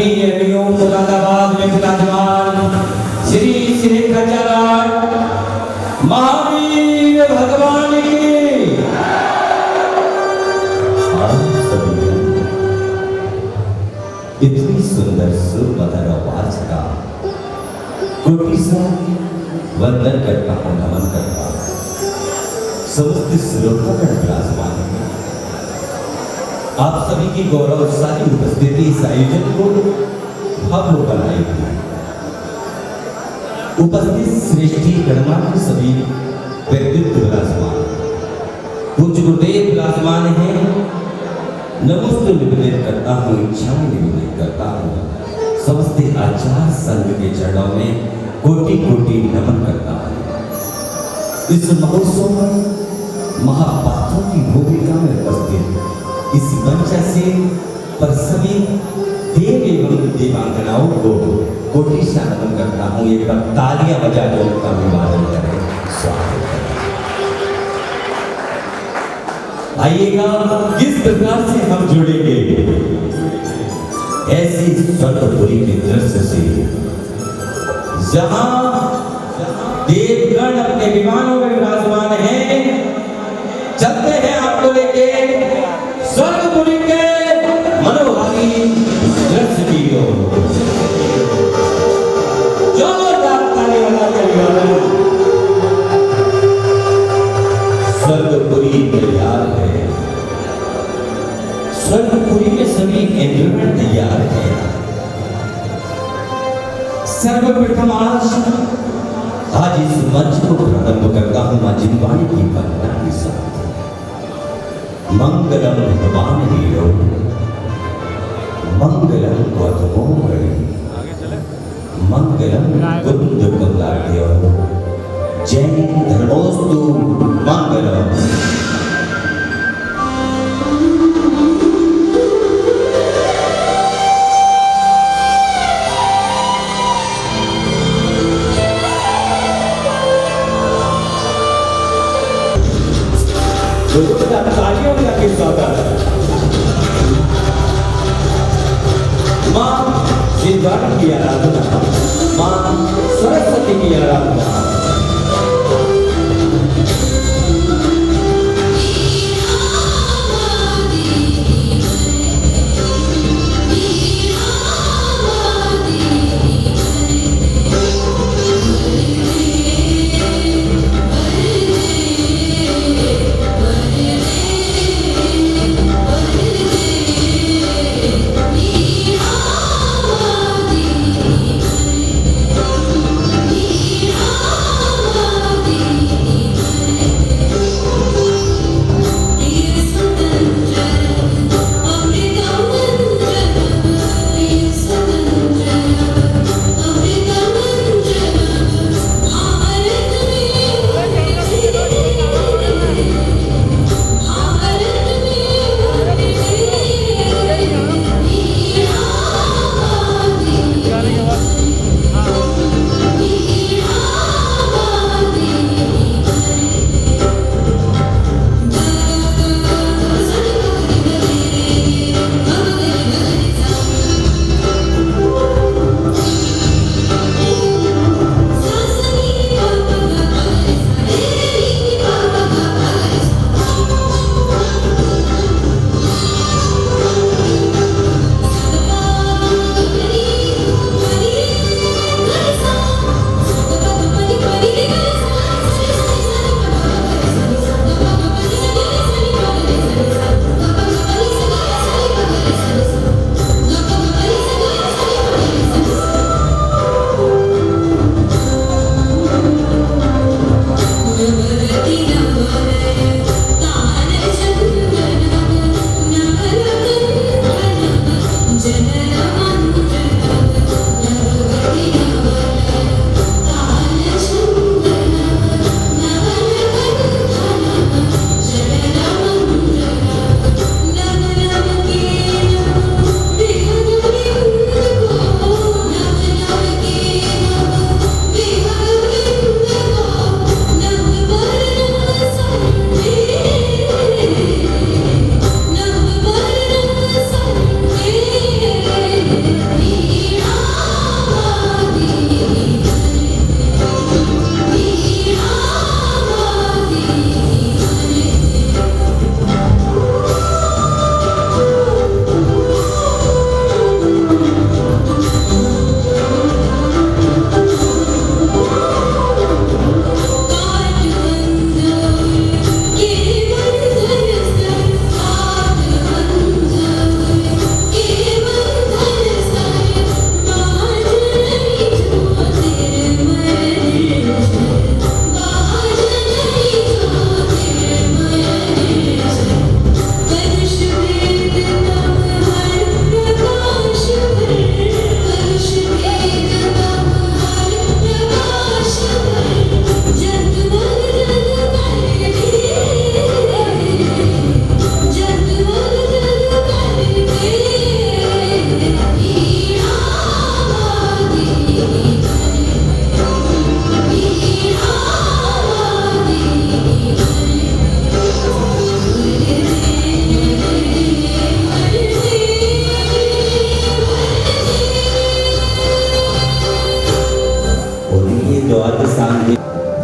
एवं मुरादाबाद में विराजमान श्री शेखाचार्य महावीर भगवान की इतनी सुंदर सुमधुर आवाज का कोटि सा वंदन करता हूँ, नमन करता हूँ। समस्त श्रोतागण विराजमान हैं। आप सभी की गौरवशाली उपस्थिति इस आयोजन को भव्य बनाएगी। उपस्थित श्रेष्ठी गणमान्य सभी व्यक्तित्व विराजमान, पूज्य गुरुदेव विराजमान हैं। नमस्ते निवेदन करता हूँ, इच्छाएं निवेदन करता हूँ। समस्त आचार्य संघ के चरणों में कोटि कोटि नमन करता हूँ। इस महोत्सव में महापात्रों की भूमिका में उपस्थित इस मंच से पर सभी देव एवं देवांगनाओं को कोटि से नमन करता हूँ। एक बार तालियां बजा कर उनका अभिवादन करें, स्वागत करें। आइएगा किस प्रकार से हम जुड़ेंगे ऐसी स्वर्गपुरी के दृश्य से, जहां देवगण अपने विमानों में विराजमान हैं। चलते हैं आपको लेके स्वर्गपुरी के मनोहारी दृश्य की ओर। जोरदार ताली बजाइए। स्वर्गपुरी तैयार है, स्वर्गपुरी में सभी इंस्ट्रूमेंट तैयार है। सर्वप्रथम आज इस मंच को प्रारंभ करता हूं मां जिनवाणी की वंदना के साथ। मंगलम भगवान हीरो, मंगलम गौतमोहरि, मंगलम कुंद कुंदाट्य, जय धर्मोस्तु मंगलम। तालियों में आपके स्वागत। मां जिनवाणी की आराधना, मां सरस्वती की आराधना।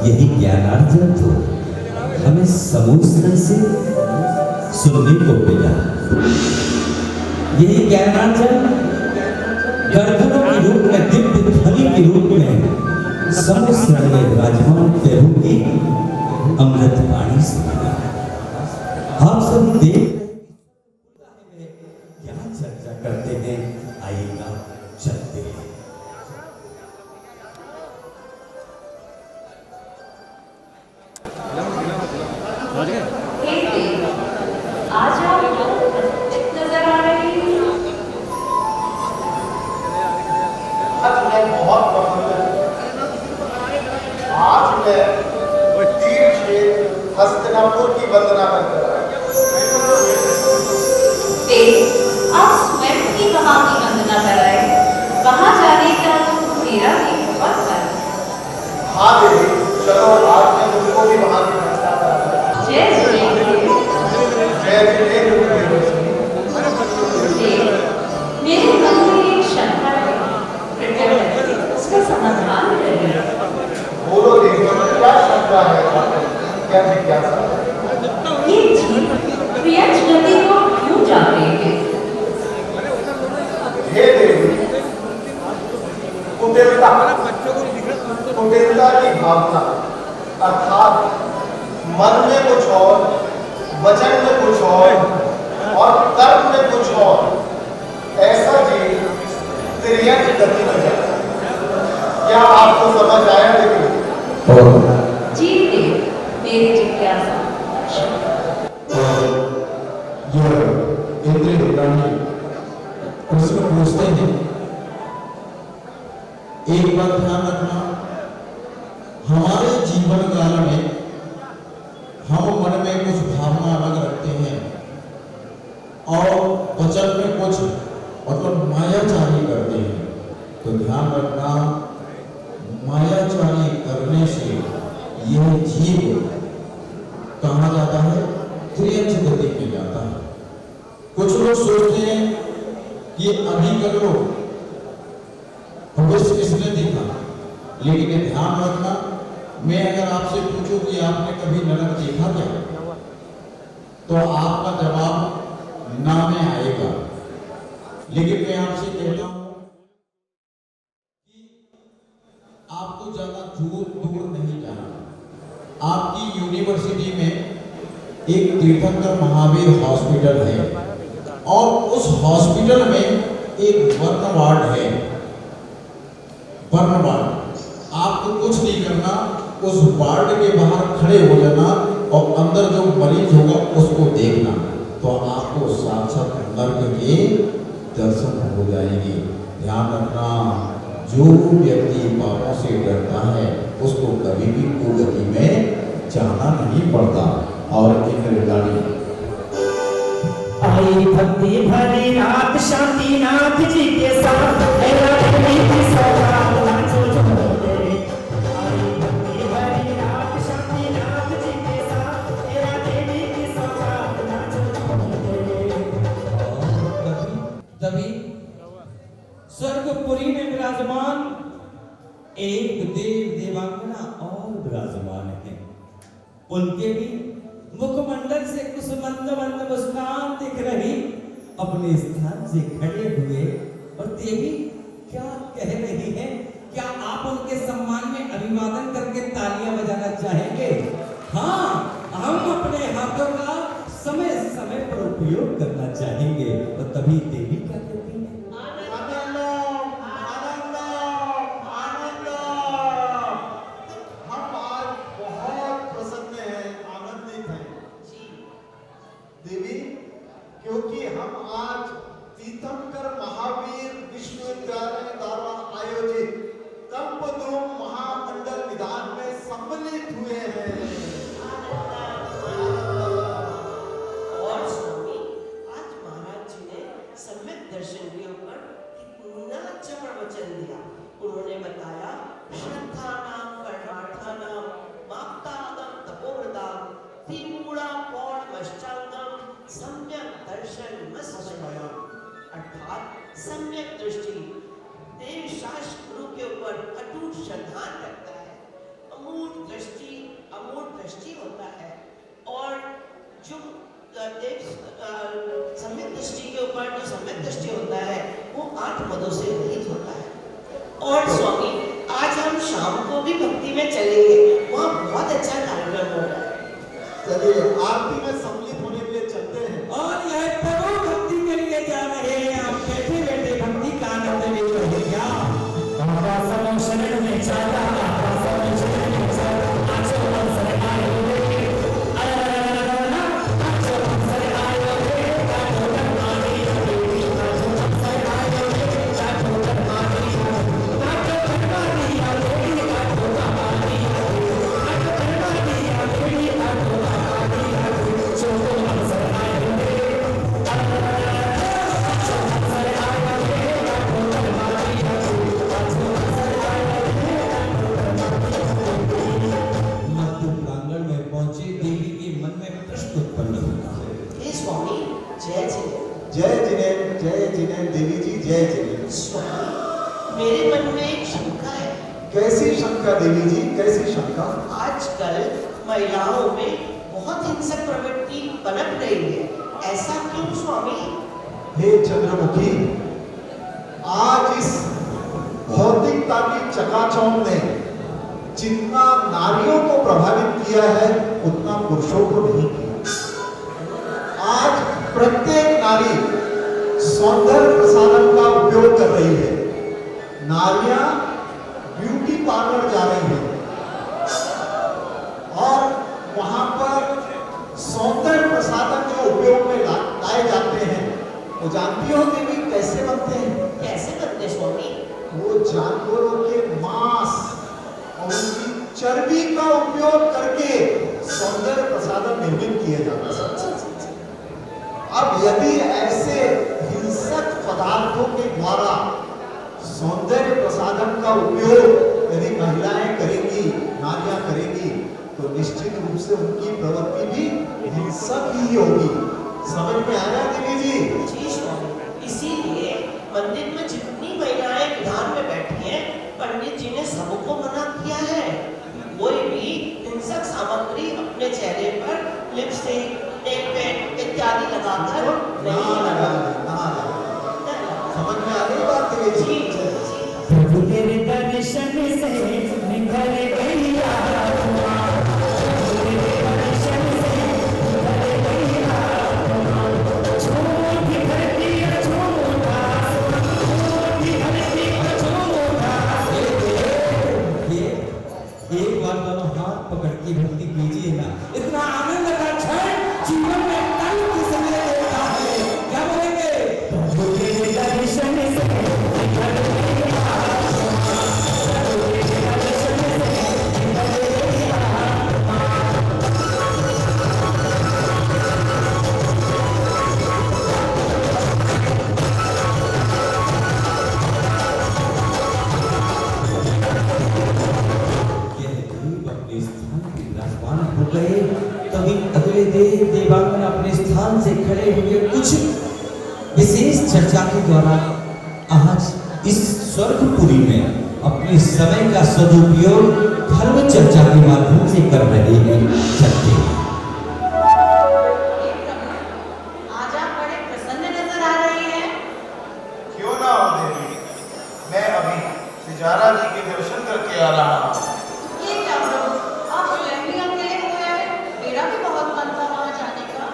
यही ज्ञानार्जन तो हमें समुद्र से सुनने को मिला। यही ज्ञानार्जन गर्दनों के रूप में, दिव्य ध्वनि के रूप में समुद्र में विराजमान प्रभु की अमृत वाणी से मिला। आप सभी देख रहे हैं क्या चर्चा करते हैं, आइएगा चलते हैं। आज आप नजर आ रही हैं। आज मैं बहुत प्रसन्न हूं। आज मैं तीर क्षेत्र हस्तिनापुर की वंदना करकर आया। आप स्वयं की वहां की वंदना कराए, वहां जाने का मेरा भी बहुत मन है। हाँ देवी, चलो आज मैं तुमको भी वहां की वंदना कराऊंगा। जय श्री जय श्री मेरे मन में एक शंका है, कृपया करके उसका समाधान करिए। बोलो देवी, क्या शंका है आपको? क्या जिज्ञासा है? ये जीव प्रियंश गति को क्यों जा रहे हैं? हे देवी, कुटिलता की भावना अर्थात मन में कुछ और, वचन में कुछ और कर्म में कुछ और, ऐसा जीव त्रियंश गति में जाता है। क्या आपको समझ आया देवी? जी देव, मेरी जिज्ञासा इंद्र हिरण्य प्रश्न पूछते हैं। एक बात ध्यान रखना, हमारे जीवन काल में हम मन में कुछ भावना अलग रखते हैं और वचन में कुछ मतलब मायाचारी करते हैं। तो ध्यान रखना, मायाचारी करने से यह जीव कहा जाता है, त्रियंश गति में जाता है। कुछ लोग सोचते हैं कि अभी कर लो, भविष्य किसने देखा, लेकिन ये ध्यान रखना, मैं अगर आपसे पूछूं कि आपने कभी नरक देखा क्या, तो आपका जवाब ना में आएगा। लेकिन मैं आपसे कहता हूं कि आपको ज्यादा दूर नहीं जाना। आपकी यूनिवर्सिटी में एक तीर्थंकर महावीर हॉस्पिटल है और उस हॉस्पिटल में एक वर्ण वार्ड है। वर्ण वार्ड, आपको कुछ नहीं करना, उस वार्ड के बाहर खड़े हो जाना और अंदर जो मरीज होगा उसको देखना, तो आपको साक्षात नर्क के दर्शन हो जाएंगे। ध्यान रखना, जो व्यक्ति पापों से डरता है उसको कभी भी कुगति में जाना नहीं पड़ता। और इंद्र गाड़ी आई भक्ति भरी रात शांति नाथ जी के साथ की सौगात नाचो झूमते। आई भक्ति भरी रात शांति नाथ जी के साथ देवी की सौगात नाचो झूमते। तभी स्वर्गपुरी में विराजमान एक देव देवांगना और विराजमान है। उनके भी मुखमंडल से कुछ मंद मंद मुस्कान दिख रही, अपने स्थान से खड़े हुए। और देवी क्या कह रही है? क्या आप उनके सम्मान में अभिवादन करके तालियां बजाना चाहेंगे? हाँ, हम अपने हाथों का समय समय पर उपयोग करना चाहेंगे। और तभी देवी क्या कहती है? देवी, क्योंकि हम आज तीर्थंकर महावीर विश्वविद्यालय द्वारा आयोजित कल्पद्रुम महामंडल विधान में सम्मिलित हुए हैं। और स्वामी, आज महाराज जी ने सम्यक दर्शन के ऊपर कितना अच्छा प्रवचन दिया। उन्होंने बताया, श्रद्धा नाम कर्णार्था नाम माप्तादम तपोव्रताम त्रिमूढ़ा पौड़ मश्चांगम सम्यक दर्शन मस्मयम, अर्थात सम्यक दृष्टि देव शास्त्र गुरु के ऊपर अटूट श्रद्धा रखता है। अमूर्त दृष्टि होता है और जो सम्यक दृष्टि के ऊपर जो सम्यक दृष्टि होता है वो 8 पदों से रहित होता है। और स्वामी आज हम शाम को भी भक्ति में चलेंगे, वहाँ बहुत अच्छा कार्यक्रम हो रहा है। चलिए आरती में सम्मिलित होने के लिए चलते हैं। और यह प्रभु भक्ति के लिए जा रहे हैं, आप बैठे बैठे भक्ति का आनंद ले रहे क्या? मध्य प्रांगण में पहुंचे देवी के मन में प्रश्न उत्पन्न होता है। हे स्वामी जय जय। जय जिनेन्द्र देवी जी, जय जिनेन्द्र। स्वामी मेरे मन में एक शंका है। कैसी शंका देवी जी, कैसी शंका? आजकल महिलाओं में बहुत हिंसक प्रवृत्ति पनप रही है, ऐसा क्यों स्वामी? हे चंद्रमुखी, आज इस भौतिकता की चकाचौंध ने जितना नारियों को प्रभावित किया है उतना पुरुषों को नहीं किया। आज प्रत्येक नारी सौंदर्य प्रसाधन का उपयोग कर रही है। नारियां ब्यूटी पार्लर जा रही हैं और वहां पर सौंदर्य प्रसाधन जो उपयोग में लाए जाते हैं वो जानती हो देवी कैसे बनते हैं? कैसे बनते स्वामी? वो जानवरों के मांस और उनकी चर्बी का उपयोग करके सौंदर्य प्रसाधन निर्मित किए जाते हैं। अब यदि ऐसे हिंसक पदार्थों के द्वारा सौंदर्य प्रसाधन का उपयोग यदि महिलाएं करेंगी, नारियां करेंगी, तो निश्चित रूप से उनकी प्रवृत्ति भी हिंसक ही होगी। समझ में आया देवी जी? जी स्वामी, इसीलिए मंदिर में जितनी महिलाएं विधान में बैठी हैं, पंडित जी ने सबको मना किया है। कोई भी हिंसक सामग्री अपने चेहरे पर लिपस्टिक, नेल पेंट इत्यादि लगाकर नहीं लगाना। समझ में आ गई बात देवी जी? प्रभु तेरे दर्शन से निखर गई आत्मा, प्रभु तेरे दर्शन से निखर गई आत्मा, छोटी धरती अछूता, छोटी धरती अछूता। ये एक बार दोनों हाथ पकड़ के भक्ति कीजिए ना, इतना आनंद का क्षण जीवन में कल किसने देखा है? क्या बोलेंगे? प्रभु तेरे दर्शन से निखर गई आत्मा, प्रभु तेरे दर्शन से निखर गई आत्मा। यह गरीब अपने स्थान पे विराजमान हो गए, तभी अगले देवांगन अपने स्थान से खड़े हुए कुछ विशेष चर्चा के द्वारा आज इस स्वर्गपुरी में अपने समय का सदुपयोग धर्म चर्चा के माध्यम से कर रहे हैं। चलते हैं। आज आप बड़े प्रसन्न नजर आ रहे हैं। क्यों ना हो देवी, मैं अभी सिजारा जी के दर्शन करके आ रहा हूँ। ये क्या प्रभु, आप स्वयं भी अकेले हो गए हैं? मेरा भी बहुत मन था वहां जाने का।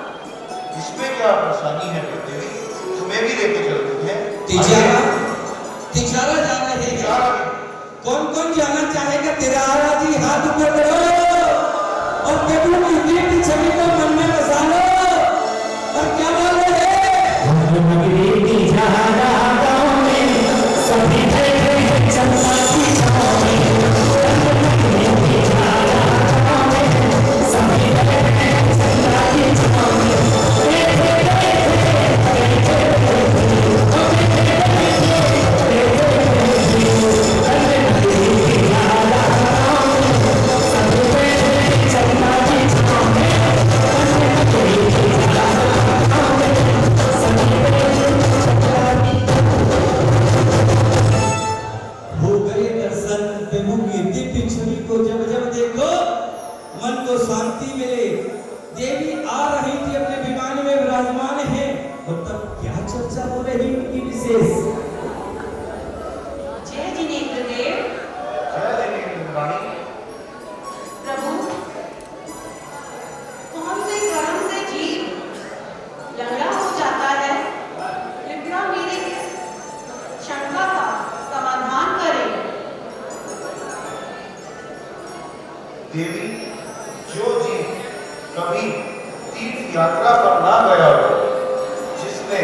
इसमें क्या परेशानी है देवी? तुम्हें भी लेके चलते हैं। तिजारा जा रहे हैं। तिजारा? कौन कौन जाना चाहेगा? तिजारा जी हाथ ऊपर करो और प्रभु की दिव्य छवि को मन में बसा लो और क्या बोल रहे हैं? हो गए दर्शन प्रभु की दिव्य छवि को जब जब देखा मन को शांति मिले। देवी आ रही थी, अपने विमान में विराजमान है, और तब क्या चर्चा हो रही उनकी विशेष? जय जिनेंद्र देव। जय जिनेंद्र रानी। प्रभु, कौन से कर्म से जीव लंगड़ा हो जाता है? कृपया मेरी इस शंका का समाधान करें। देवी, जो जीव कभी तीर्थ यात्रा पर ना गया हो, जिसने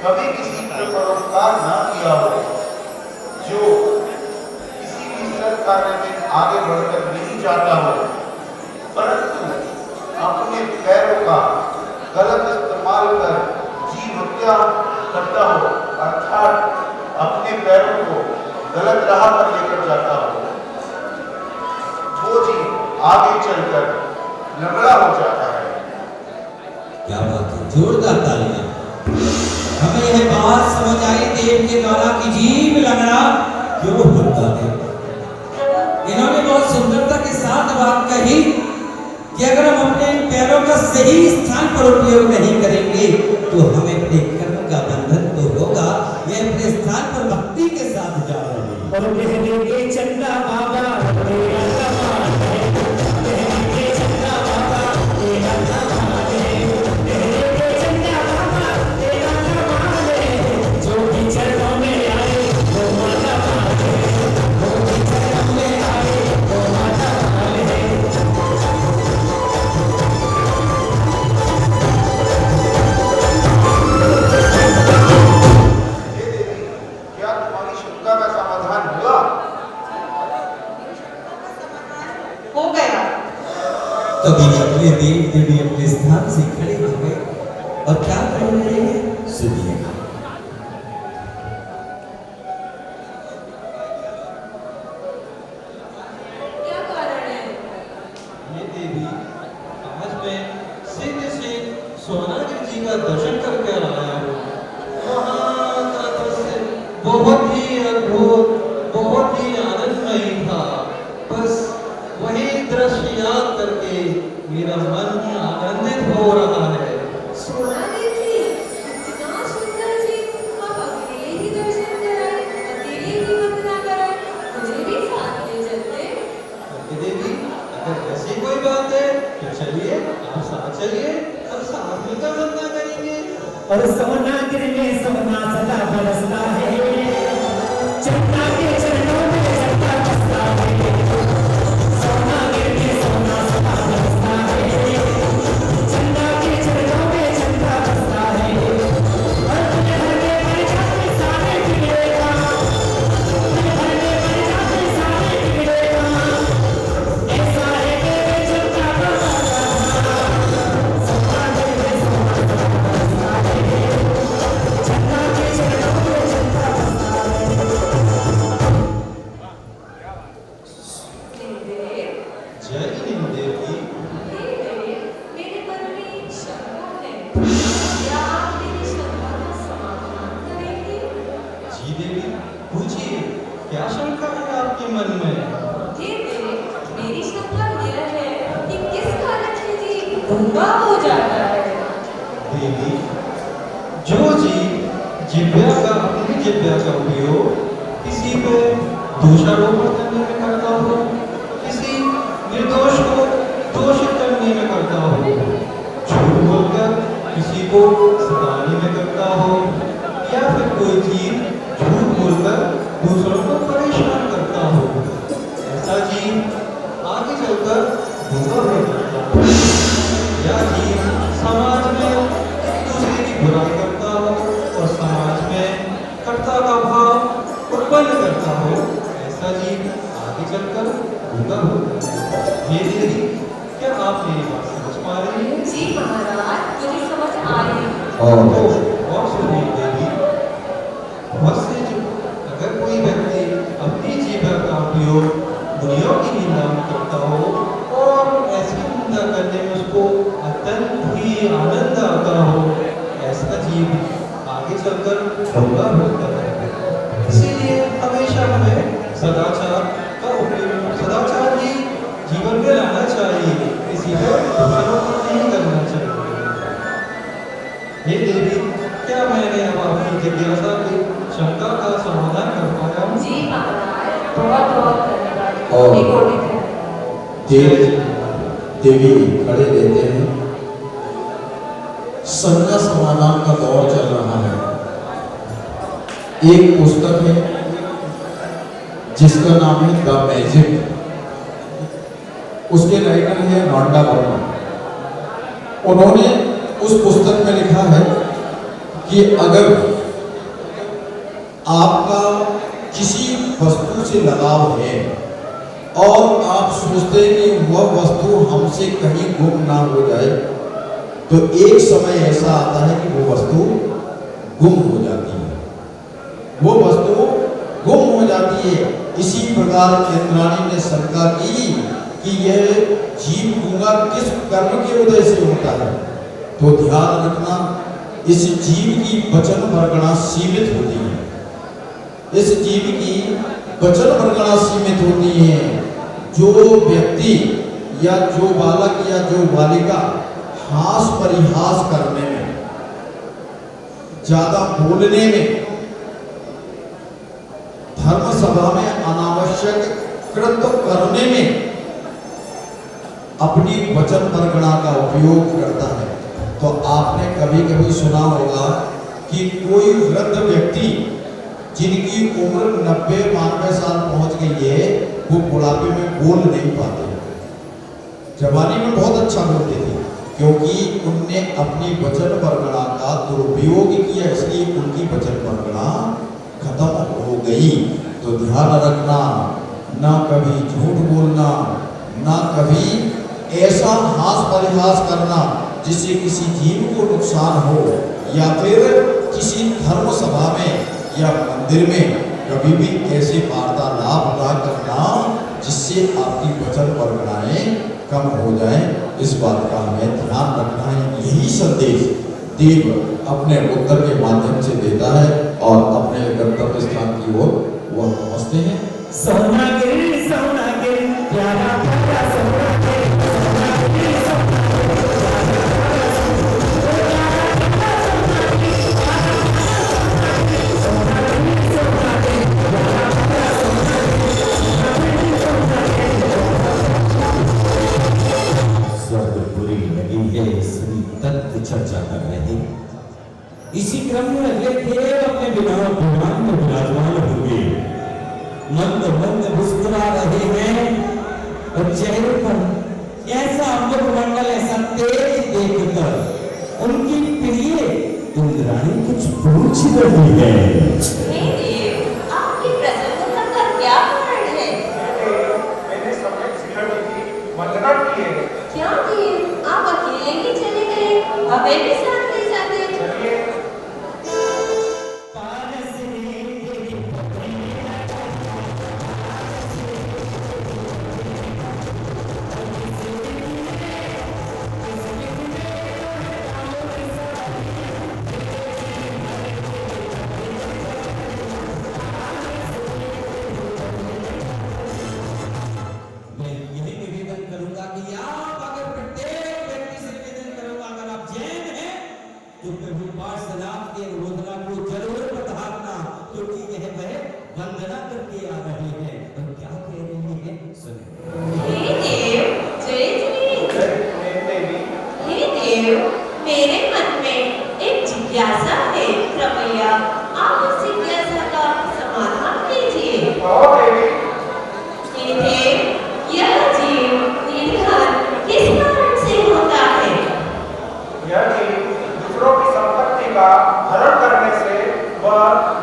कभी किसी पर परोपकार ना किया हो, जो किसी भी सत् कार्य में आगे बढ़कर नहीं जाता हो, परंतु अपने पैरों का गलत इस्तेमाल कर जीव हत्या करता हो, अर्थात अपने पैरों को गलत राह पर लेकर जाता हो, वो जीव आगे चलकर लंगड़ा हो जाता है। क्या बात है, जोरदार तालियां। हमें यह बात समझ आई देव के द्वारा कि जीव लंगड़ा क्यों होता है। इन्होंने बहुत सुंदरता के साथ बात कही कि अगर हम अपने पैरों का सही स्थान पर उपयोग नहीं करेंगे तो हमें अपने कर्म का बंधन तो होगा, ये अपने स्थान पर भक्ति के साथ जा रहे हैं। और देंगे चंदा बाबा तेरा कमाल है, देंगे चंदा बाबा तेरा कमाल है, देंगे चंदा बाबा तेरा कमाल है, जो भी चरणों में आए वो माता माल है, जो भी चरणों में आए वो माता माल है। हे देवी, क्या तुम्हारी शंका का समाधान हुआ? हो गया। तभी अपने देव देवी अपने स्थान से खड़े हो गए और क्या कर रहे हैं सुनिए। क्या कारण है? ये देवी, आज मैं सीधे से सोनागिरी जी का दर्शन करके आया हूँ। वहाँ का दृश्य बहुत ही अद्भुत, बहुत ही आनंदमयी था। बस वही दृश्य याद करके मेरा मन आनंदित हो रहा है। सोनागिरी जी, इतना सुंदर जी, आप अकेले ही दर्शन कराए, अकेले ही वंदना कराए, मुझे भी साथ ले चलते। ये देवी, अगर ऐसी कोई बात है तो चलिए, आप साथ चलिए और साथ मिलकर वंदना करेंगे। और सोनागिरी में सोना सदा बरसता है, चंदा के चरणों में चंदा बसता है, सोनागिरी में सोना सदा बरसता है, चंदा के चरणों में चंदा बसता है, और तुझे भरने पर जाते सारे बिगड़ेगा, तुझे भरने पर जाते सारे बिगड़ेगा, ऐसा है तेरे चंदा का सोनागिरी में सोना सदा बरसता है, चंदा के चरणों में चंदा बसता है। देव, जय हिंद देवी। मेरे मन में एक शंका है, क्या आप मेरी शंका का समाधान करेंगे? जी देवी, पूछिए, क्या शंका है आपके मन में? हे देव, मेरी शंका यह है कि किस कारण से जीव गूंगा हो जाता है? देवी, जो जीव जिह्वा का अपनी जिह्वा का उपयोग किसी पे दोषारोपण करने में करता हो, किसी निर्दोष को दोषित करने में करता हो, झूठ बोलकर किसी को सताने में करता हो, या फिर कोई जीव झूठ बोलकर दूसरों को परेशान करता हो, ऐसा जीव आगे चलकर गूंगा हो जाता है। या जीव समाज में एक दूसरे की बुराई करता हो और समाज में कर्ता का भाव उत्पन्न करता हो, ऐसा जीव आगे चलकर गूंगा होता है। ये देवी, क्या आप मेरी बात समझ पा रही हैं? जी महाराज, मुझे समझ आई। और और सुनिए देवी, बहुत से अगर कोई व्यक्ति अपनी जीवन का उपयोग दुनिया की निंदा में करता हो और ऐसी निंदा करने में उसको अत्यंत ही आनंद आता हो, ऐसा जीव आगे चलकर गूंगा होता है। इसीलिए हमेशा हमें सदाचार का उपयोग, सदाचार ही जीवन में लाना चाहिए। और एक और देते हैं। देवी खड़े रहते हैं। संन्यास समाधान का दौर चल रहा है। एक पुस्तक है जिसका नाम है द मैजिक, उसके राइटर है नोंडा वर्मा। उन्होंने उस पुस्तक में लिखा है कि अगर आपका किसी वस्तु से लगाव है और आप सोचते हैं कि वह वस्तु हमसे कहीं गुम ना हो जाए, तो एक समय ऐसा आता है कि वो वस्तु गुम हो जाती है। वो वस्तु गुम हो जाती है। इसी प्रकार इंद्राणी ने शंका की कि यह जीव गूंगा किस कर्म के उदय से होता है। तो ध्यान रखना, इस जीव की वचन वर्गणा सीमित होती है। इस जीव की वचन वर्गणा सीमित होती है। जो व्यक्ति या जो बालक या जो बालिका हास परिहास करने में, ज्यादा बोलने में, धर्म सभा में अनावश्यक कृत्य करने में अपनी वचन परगणा का उपयोग करता है, तो आपने कभी कभी सुना होगा कि कोई वृद्ध व्यक्ति जिनकी उम्र 90-92 साल पहुंच गई है, वो बुढ़ापे में बोल नहीं पाते। जवानी में बहुत अच्छा बोलते थे, क्योंकि उनने अपनी वचन परगणा का दुरुपयोग किया, इसलिए उनकी वचन परगणा खत्म हो गई। तो ध्यान रखना, ना कभी झूठ बोलना, ना कभी ऐसा हास परिहास करना जिससे किसी जीव को नुकसान हो, या फिर किसी धर्म सभा में या मंदिर में कभी भी ऐसे वार्तालाप ना करना जिससे आपकी वचन परगणाएं कम हो जाए। इस बात का हमें ध्यान रखना है। यही संदेश देव अपने उत्तर के माध्यम से देता है और अपने गंतव्य स्थान की ओर वह पहुंचते हैं। सोना गिरी प्यारा प्यारा सोना गिरी, स्वर्गपुरी लगी है, सभी तत्व चर्चा कर रहे हैं। इसी क्रम में अगले देव अपने विमान में विराजमान होंगे, मंद मंद मुस्कुरा रहे हैं और चेहरे पर ऐसा मुखमंडल, ऐसा तेज देखकर उनकी प्रिय इंद्राणी कुछ पूछ रही है। हे देव, आपकी प्रसन्नता का क्या कारण है? मैंने सम्यक शिखर जी की वंदना की है। क्या देव, आप अकेले ही चले गए, हमें भी साथ ले जाते। चलिए। मैं यही निवेदन करूंगा कि आप अगर प्रत्येक व्यक्ति से निवेदन करूंगा, अगर आप जैन हैं तो प्रभु पार्षदात की अनुमोदना को जरूर पधारना, क्योंकि यह वह वंदना करके आ रहे हैं। और क्या कह रही है सुनिए। हे देव, जय जय। हे देव, मेरे मन में एक जिज्ञासा है, कृपया आप उस जिज्ञासा का समाधान कीजिए। हे देव, यह जीव निर्धन किस कारण से होता है? यह जीव दूसरों की संपत्ति का हरण करने से व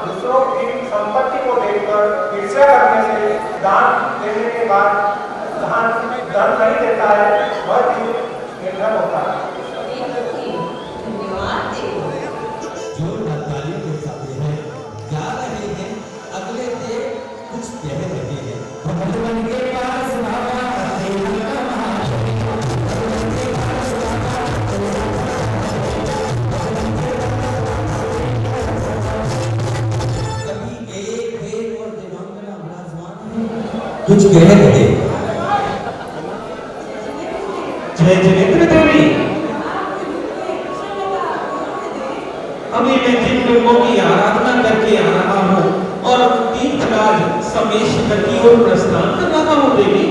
दूसरों की संपत्ति को देखकर ईर्ष्या करने से, दान देने के बाद धन नहीं देता है, वह जीव निर्धन होता है। धन्यवाद देव। जोरदार तालियों के साथ हैं, जा रहे हैं अगले देव कुछ कह रहे हैं। भगवान के पास बाबा कभी एक देव और देवांगना विराजमान हैं, कुछ कह रहे हैं। जय जनेन्द्र देवी, अभी मैं जिन लोगों की आराधना करके आ रहा हूँ और तीर्थ का आज समय शिखर की ओर प्रस्थान कर रहा हूँ देवी।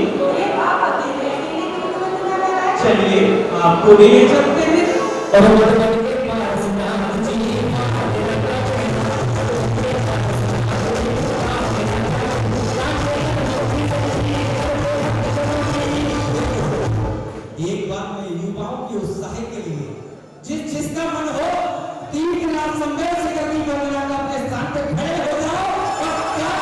चलिए आपको भी ले चलते हैं। एक बार मैं युवाओं के उत्साह के लिए जिसका मन हो तीर्थराज संवेद से करनी वंदना का अपने स्थान पे खड़े हो जाओ और क्या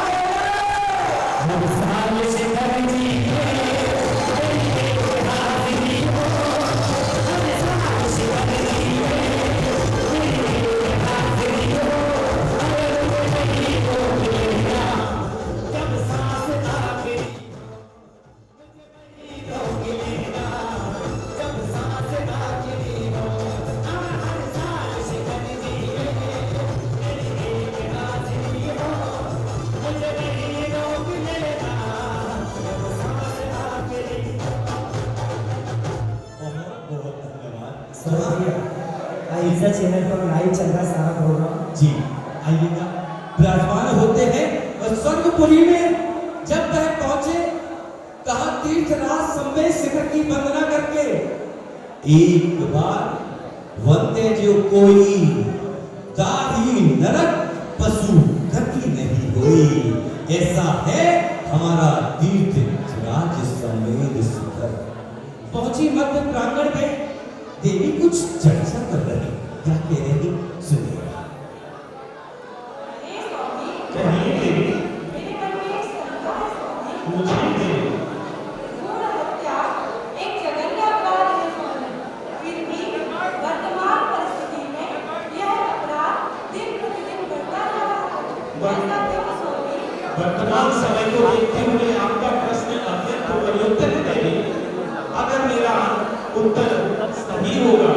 आइजा चैनल पर लाइव चल रहा सारा प्रोग्राम। जी आइएगा, विराजमान होते हैं और स्वर्गपुरी में जब वह पहुंचे कहा तीर्थराज संवेद शिखर की वंदना करके एक बार वंदे जो कोई दाही नरक पशु गति नहीं हुई। ऐसा है हमारा तीर्थराज संवेद शिखर। पहुंची मध्य प्रांगण में देवी कुछ चर्चा कर रही, क्या कह रही सुनिए। कहिए देवी। पूछिए देवी। वर्तमान समय को देखते हुए आपका प्रश्न अत्यंत उपयुक्त है देवी। अगर मेरा उत्तर सही होगा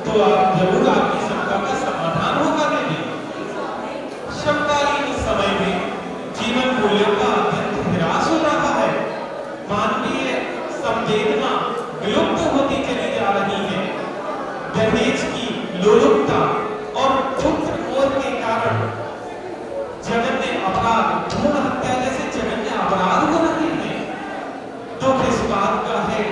तो आप जरूर आपकी शंका का समाधान होगा देवी। समकालीन समय में जीवन मूल्यों का अत्यंत ह्रास हो रहा है। मानवीय संवेदना विलुप्त होती चली जा रही है। दहेज की लोलुपता और पुत्र मोह के कारण जघन्य अपराध, भ्रूण हत्या जैसे जघन्य अपराध हो रहे हैं। दुख इस बात का है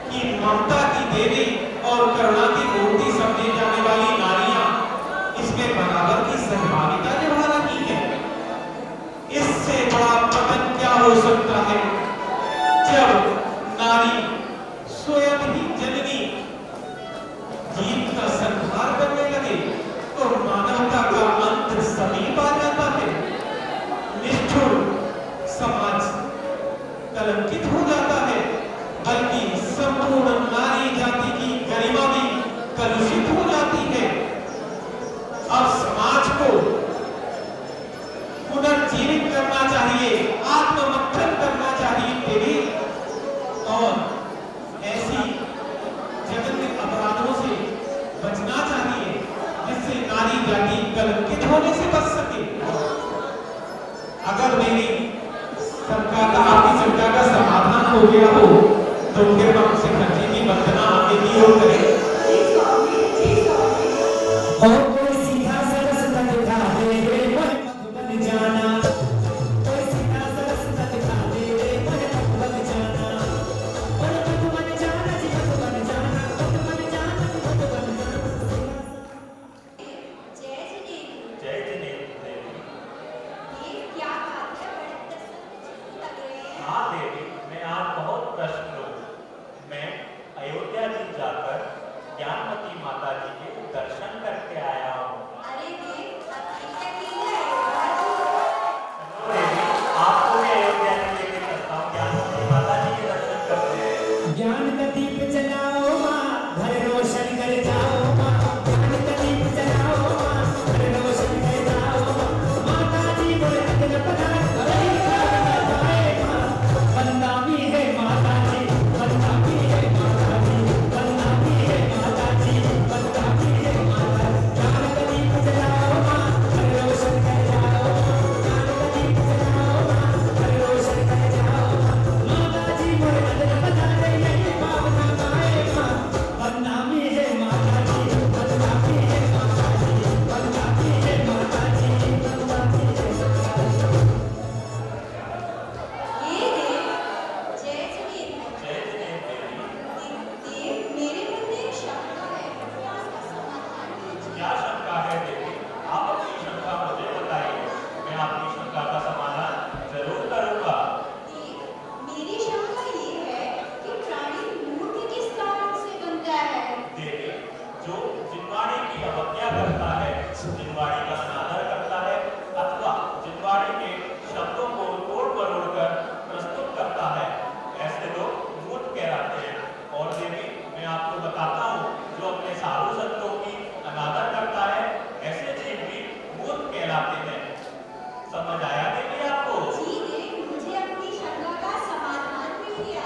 कि ममता की देवी और करुणा की मूर्ति समझी जाने वाली नारियां इसमें बराबर की सहभागिता निभा रही है। इससे बड़ा पतन क्या हो सकता है जब नारी स्वयं ही जननी जीव का संहार करने लगे तो मानवता का अंत समीप आ जाता है। निष्ठुर समाज कलंकित हो जाता है, बल्कि संपूर्ण नारी जाति की गरिमा भी कलुषित हो जाती है। अब समाज को पुनर्जीवित करना चाहिए, आत्ममंथन करना चाहिए देवी, और ऐसी जघन्य अपराधों से बचना चाहिए जिससे नारी जाति कलंकित होने से बच सके। अगर मेरी शंका का, आपकी शंका का समाधान हो गया हो तो फिर हम शिखर जी की वंदना आगे की ओर करें। और कोई सीधा सरस तक था दे मन मधुबन जाना, कोई सीधा सरस तक था दे मन मधुबन जाना, और मधुबन जाना जी मधुबन जाना, मधुबन जाना जी मधुबन जाना। जय जिनेन्द्र। जय जिनेन्द्र देवी। ये क्या बात है, बड़े प्रसन्न लग रहे हैं। हाँ देवी, मैं आज बहुत प्रसन्न हूँ। मैं अयोध्या जी जाकर ज्ञानवती माता जी के दर्शन करके आया हूँ। अरे देव, अकेले अकेले आए हो चलो देवी, आपको भी अयोध्या जी लेके चलता हूँ, ज्ञानवती माता जी के दर्शन करते हैं। ज्ञान का दीप जलाओ माँ, घर रोशन कर जाओ माँ, ज्ञान का दीप जलाओ माँ, घर रोशन कर जाओ माँ। माता जी बोले अगल पधार, अरे खाए माँ, बंदामी है माता जी।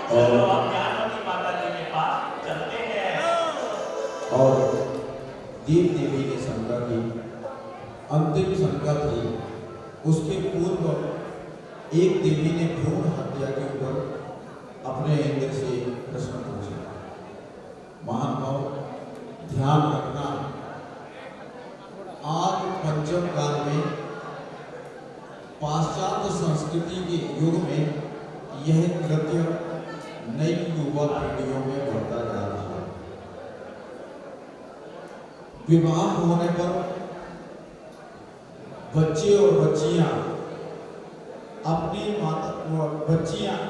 चलो अब ज्ञानवती माता जी के पास चलते हैं। और देव देवी ने शंका की, अंतिम शंका थी। उसके पूर्व एक देवी ने भ्रूण हत्या के ऊपर अपने इंद्र से प्रश्न पूछे। महानुभाव ध्यान रखना, आज पंचम काल में पाश्चात्य संस्कृति के युग में यह कृत्य नई युवा पीढ़ियों में बढ़ता जा रहा है। विवाह होने पर बच्चे और बच्चियां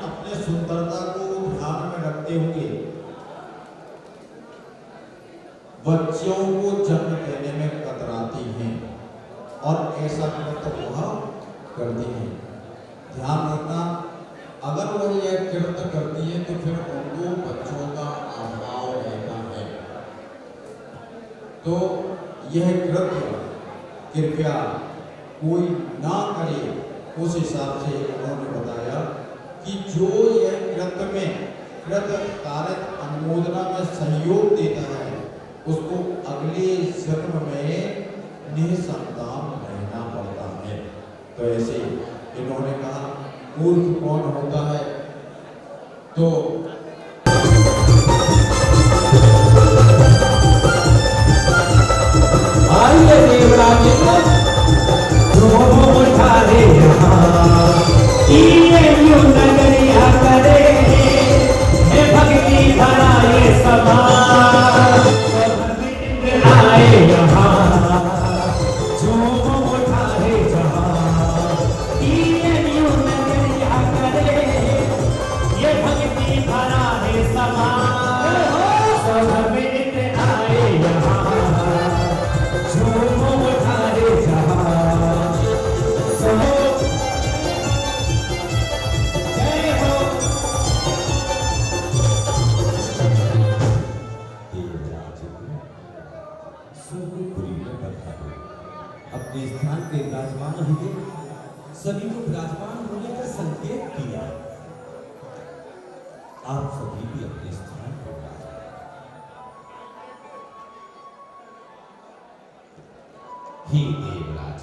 अपने सुंदरता को ध्यान में रखते हुए बच्चों को जन्म देने में कतराती हैं और ऐसा कृत्य वह करती हैं। ध्यान रखना, अगर वह यह कृत्य करती है तो फिर उनको बच्चों का अभाव रहता है। तो यह कृत्य कृपया कोई ना करे। उस हिसाब से उन्होंने बताया कि जो यह कृत्य में कृत्य कारित अनुमोदना में सहयोग देता है उसको अगले जन्म में निसंतान रहना पड़ता है। तो ऐसे इन्होंने कहा मूर्ख कौन होता है? तो आइए देवराज उठारे यूं नगरिया करे हे भक्ति भरा ये सभा आए यहाँ झूम उठारे जहाँ यूं नगरिया करे ये भक्ति भरा है सभा सब मित्र आए यहाँ झूम उठारे जहाँ अपने स्थान पे विराजमान हुए, सभी को विराजमान होने का संकेत किया। आप सभी भी अपने स्थान पर हे देवराज,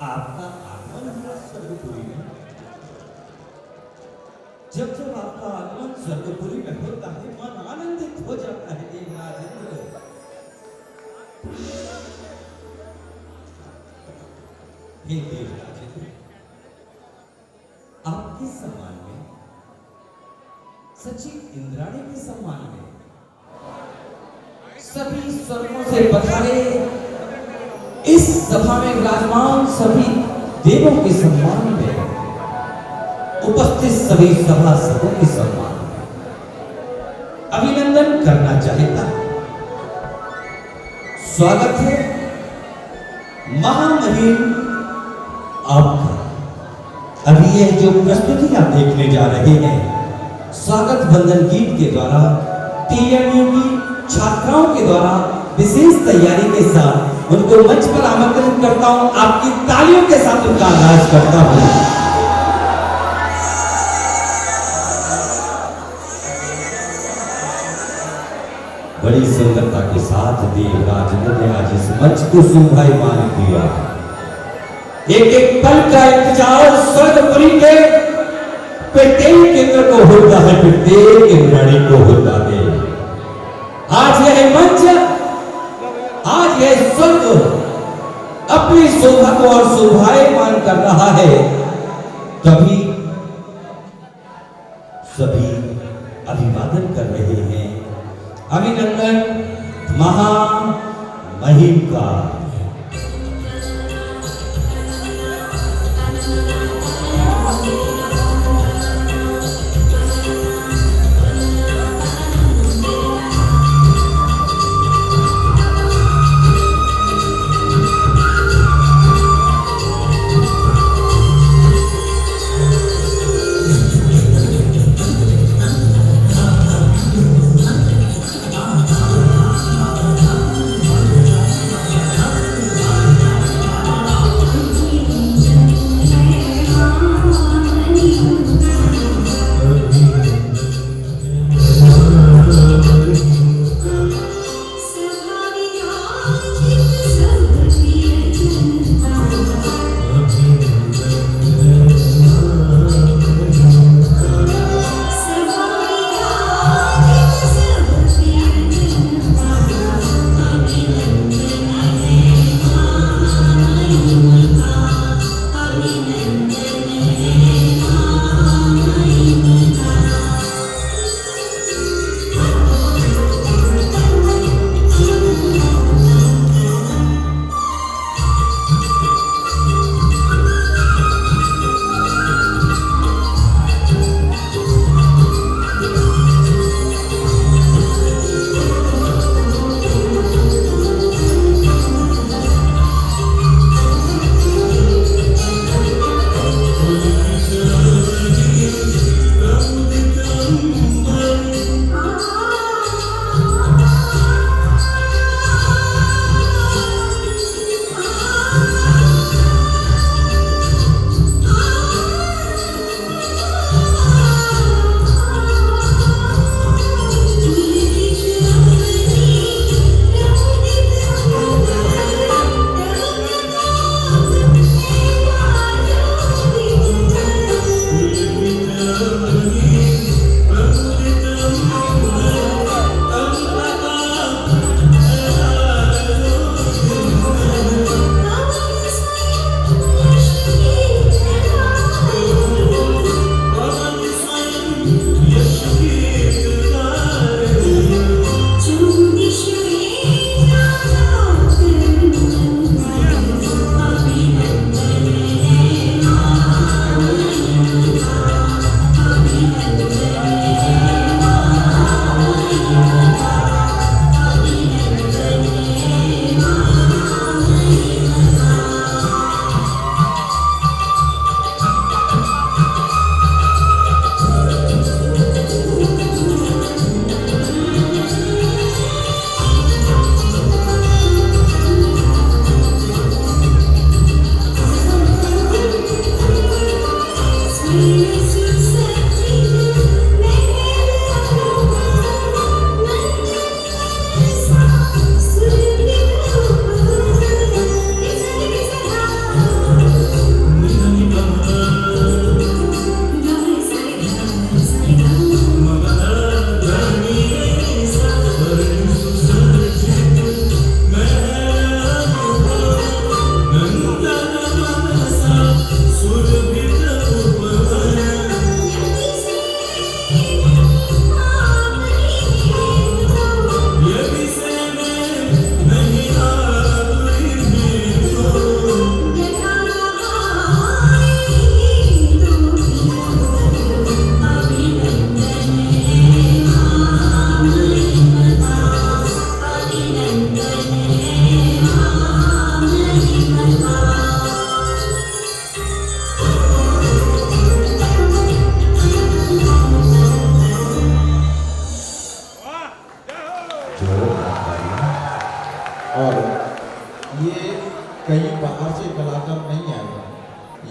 आपका आगमन हुआ स्वर्गपुरी में। जब जब आपका आगमन स्वर्गपुरी में होता है मन आनंदित हो जाता है। देवराज हे देवराज, आपके सम्मान में, सची इंद्राणी के सम्मान में, सभी स्वर्गों से पधारे इस सभा में विराजमान सभी देवों के सम्मान में, उपस्थित सभी सभासदों के सम्मान में अभिनंदन करना चाहता हूं। स्वागत है महामहिम आपका। अभी यह जो प्रस्तुति आप देखने जा रहे हैं, स्वागत वंदन गीत के द्वारा टीएमयू की छात्राओं के द्वारा विशेष तैयारी के साथ उनको मंच पर आमंत्रित करता हूं। आपकी तालियों के साथ उनका आगाज करता हूं। बड़ी सुंदरता के साथ देवराज ने आज इस मंच को शोभायमान किया। एक एक पल का इंतजार स्वर्गपुरी के प्रत्येक इंद्र को होता है, प्रत्येक इंद्राणी को होता है। आज यह मंच, आज यह स्वर्ग अपनी शोभा को और शोभायमान कर रहा है। तभी सभी अभिवादन कर रहे हैं। अभिनंदन महामहिम का।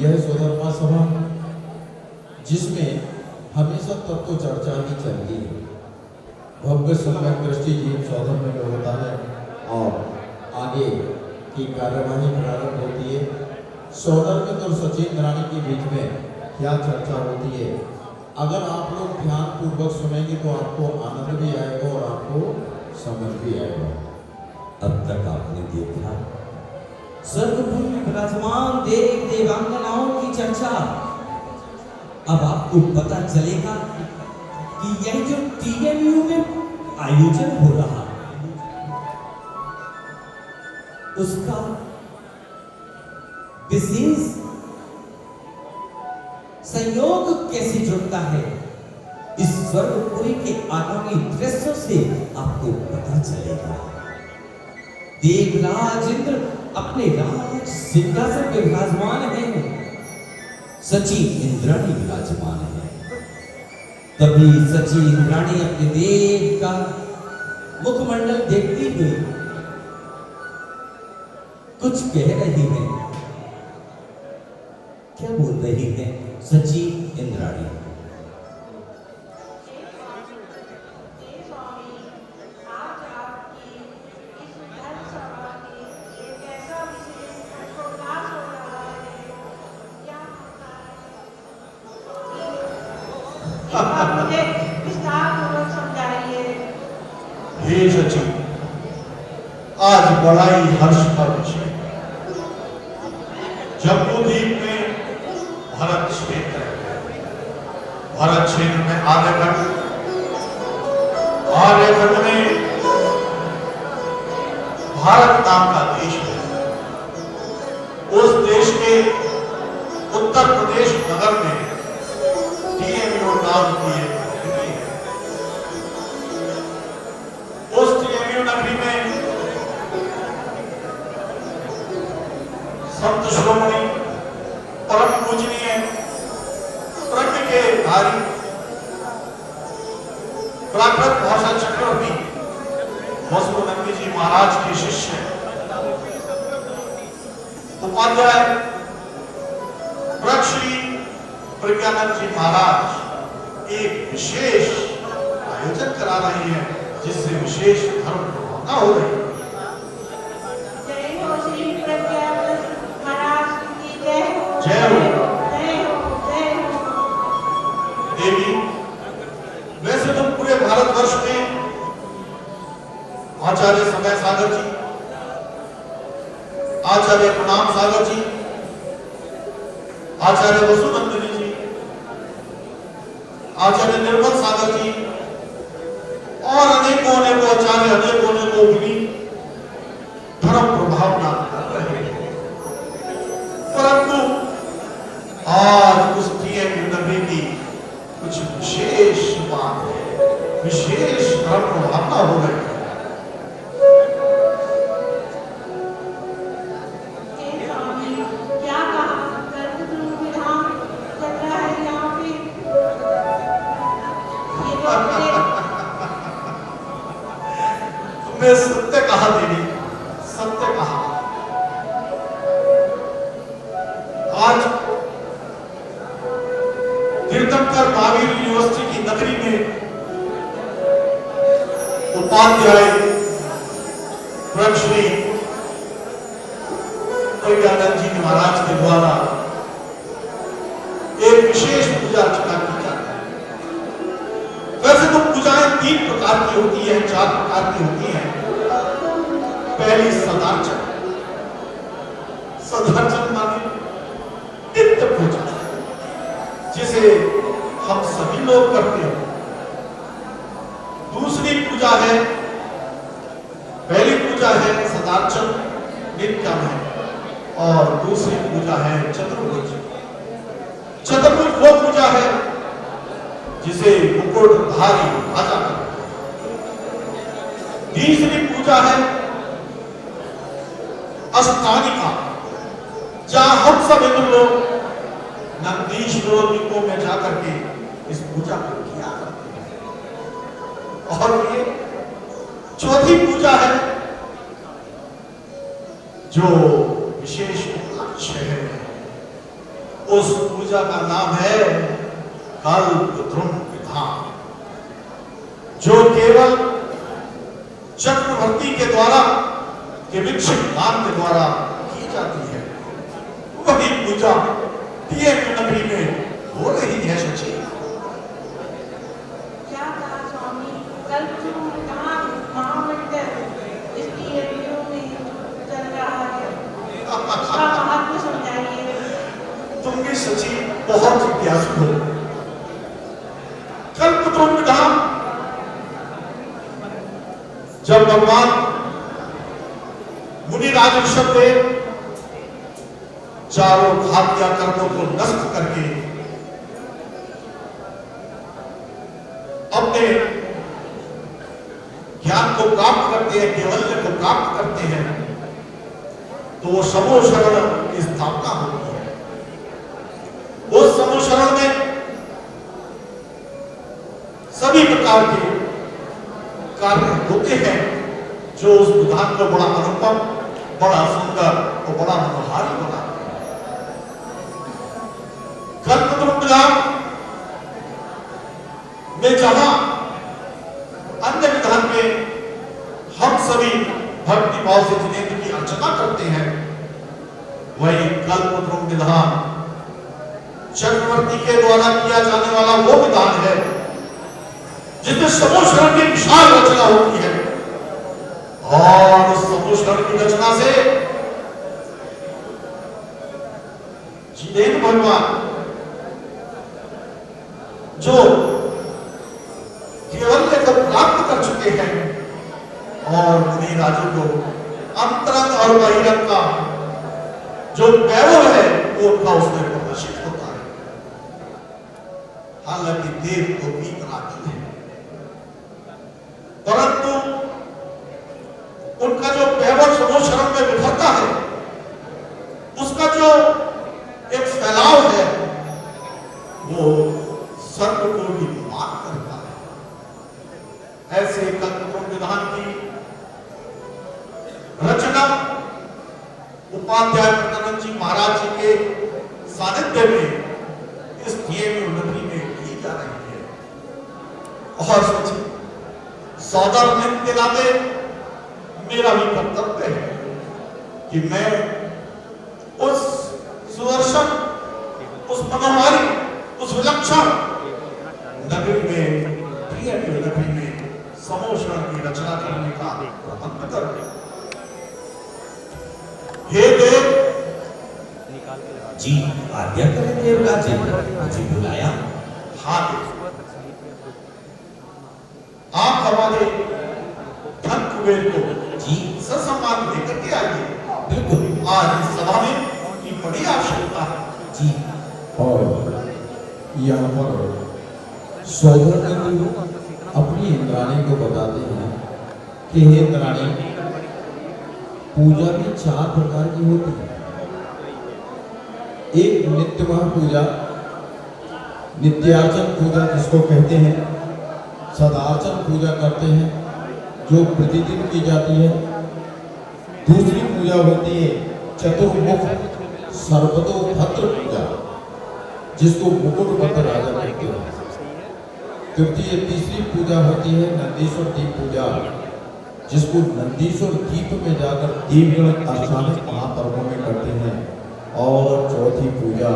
यह स्वधर्मा सभा जिसमें हमेशा तत्व चर्चा ही चलती है, भव्य सम्यक दृष्टि जीव स्वधर्म में होता है और आगे की कार्यवाही प्रारंभ होती है। स्वधर्मित और सचिन रानी के बीच में क्या चर्चा होती है, अगर आप लोग ध्यान पूर्वक सुनेंगे तो आपको आनंद भी आएगा और आपको समझ भी आएगा। अब तक आपने देखा स्वर्गपुर में विराजमान देव देवांगनाओं की चर्चा। अब आपको पता चलेगा कि यह जो TMU में आयोजन हो रहा उसका विशेष संयोग कैसे जुड़ता है, इस स्वर्गपुरी के आगामी दृश्यों से आपको पता चलेगा। देवराज इंद्र अपने राज सिंहासन पे विराजमान है, सची इंद्राणी विराजमान है। तभी सची इंद्राणी अपने देव का मुखमंडल देखती हुई कुछ कह रही है। क्या बोल रही है सची इंद्राणी? मुझे विस्तारपूर्वक समझाइए। हे सची, आज बड़ा ही हर्ष का विषय जम्बूद्वीप में भरत क्षेत्र में आर्यभट्ट में भारत नाम का देश है। उस देश के उत्तर प्रदेश नगर में TMU नाम की एक नगरी है। उस TMU नगरी में संत श्रोमणी परम पूजनीय प्रज्ञ के धारी प्राकृत भाषा चक्रवर्ती वसुनंदी जी महाराज के शिष्य उपाध्याय श्री प्रज्ञानंद जी महाराज एक विशेष आयोजन करा रही है, जिससे विशेष धर्म भावना हो रही है। जय हो श्री प्रज्ञानंद महाराज की जय हो। जय हो। जय हो, जय हो। देवी, वैसे तो पूरे भारतवर्ष में आचार्य समय सागर जी, आचार्य प्रणाम सागर जी, आचार्य वसुनंदिनी जी, आचार्य निर्मल सागर जी और अनेकों आचार्य अनेकों भी धर्म प्रभावना कर रहे हैं, परंतु आज उस TMU नगरी की कुछ विशेष बात है, विशेष धर्म प्रभावना हो रही है। हे स्वामी, क्या कहा गर्भगृह विधान चल रहा है यहाँ पे? ये तो अपने तुमने सत्य कहा देवी, सत्य कहा। आज तीर्थंकर महावीर यूनिवर्सिटी की नगरी में उपाध्याय श्री प्रज्ञानंद जी महाराज के द्वारा एक विशेष पूजा अर्चना की जाती है। वैसे तो पूजाएं 3 प्रकार की होती है, 4 प्रकार की होती हैं। पहली सदार्चन, सदार्चन माने नित्य पूजा, जिसे हम सभी लोग करते हैं। दूसरी पूजा है, पहली पूजा है सदार्चन नित्यम है, और दूसरी पूजा है चतुर्भुज। चतुर्भुज वो पूजा है जिसे मुकुटधारी राजा करते हैं। तीसरी पूजा है अष्टानिका, जहां हम सब हिंदू लोग नंदीश्वरों में जाकर के इस पूजा को किया करते हैं। और ये चौथी पूजा है जो विशेष उपलक्ष्य है, उस पूजा का नाम है कल्पद्रुम विधान, जो केवल चक्रवर्ती के द्वारा के विक्षिप्त दान के द्वारा की जाती है। वही पूजा TM नगरी में हो रही है। सची क्या कहा स्वामी? कल्पद्रुम विधान महामंडल इस TMU में चल रहा है, इसका महत्व समझाइए। तुम भी सची बहुत जिज्ञासु हो। कल्पद्रुम विधान जब भगवान मुनिराज ऋषभ देव चारों घातिया कर्मों को नष्ट करके अपने ज्ञान को प्राप्त करते हैं, कैवल्य को प्राप्त करते हैं, तो वो समूह शरण की स्थापना होती है। उस समूह शरण में सभी प्रकार के कार्य होते हैं जो उस विधान को बड़ा अनुपम, बड़ा सुंदर और बड़ा मनोहारी बनाते हैं। कल्पद्रुम विधान में जहां अन्य विधान में हम सभी भक्ति भाव से जिनेंद्र की अर्चना करते हैं, वही कल्पद्रुम विधान चक्रवर्ती के द्वारा किया जाने वाला वो विधान है जिसमें समूह शरण की विशाल रचना होती है। और उस समूह शरण की रचना से जिनेंद्र भगवान जो कैवल्य को प्राप्त कर चुके हैं और मुनि राजों को अंतरंग और बहिरंग का जो वैभव है वो उनका उसमें प्रदर्शित होता है। हालांकि देव को भी कराती है, परंतु उनका जो वैभव समूह शरण में बिखरता है, उसका जो एक फैलाव है वो सर्व को भी मान करता है। ऐसे कल्पद्रुम विधान की रचना उपाध्याय प्रतानंद जी महाराज जी के सानिध्य में इस TMU नगरी में की जा रही है। और सोचिए, सौदर्य के नाते मेरा भी कर्तव्य है कि मैं उस सुदर्शन, उस मनोहारी, उस विलक्षण नगरी में, TMU नगरी में समूह शरण की रचना करने का प्रबंध करूं। हे देव जी आज्ञा करें देवराज जी, मुझे बुलाया। हाँ देव, आप हमारे धन कुबेर को जी ससम्मान लेकर के आइए। बिल्कुल। आज इस सभा में की बड़ी आवश्यकता है। जी और यहाँ पर सौदागर अपनी इंद्राणी को बताते हैं कि हे इंद्राणी, पूजा भी 4 प्रकार की होती है। एक नित्यमह पूजा, नित्यार्चन पूजा जिसको कहते हैं, सदार्चन पूजा करते हैं जो प्रतिदिन की जाती है। दूसरी पूजा होती है चतुर्मुख सर्वतोभद्र पूजा, जिसको मुकुटबद्ध राजा कहते हैं। तीसरी पूजा होती है नंदीश्वर दीप पूजा, जिसको नंदीश्वर दीप में जाकर दीपगण आस्थानिक महापर्वों में करते हैं। और चौथी पूजा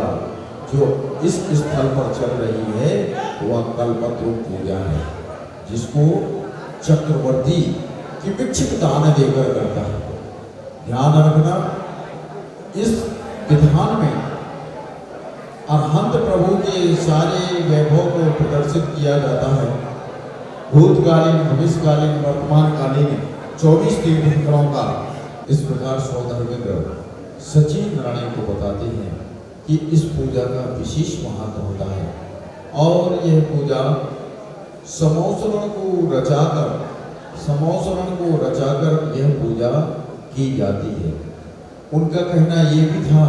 जो इस स्थल पर चल रही है वह कल्पद्रुम पूजा है, जिसको चक्रवर्ती की विक्षिप्त दान देकर करता है। ध्यान रखना, इस विधान में अरहंत प्रभु के सारे वैभव को प्रदर्शित किया जाता है। भूतकालीन, भविष्यकालीन, वर्तमानकालीन 24 तीर्थंकरों का इस प्रकार सौदागर सचिन रानी को बताते हैं कि इस पूजा का विशेष महत्व होता है। और यह पूजा समोसरण को रचाकर यह पूजा की जाती है। उनका कहना ये भी था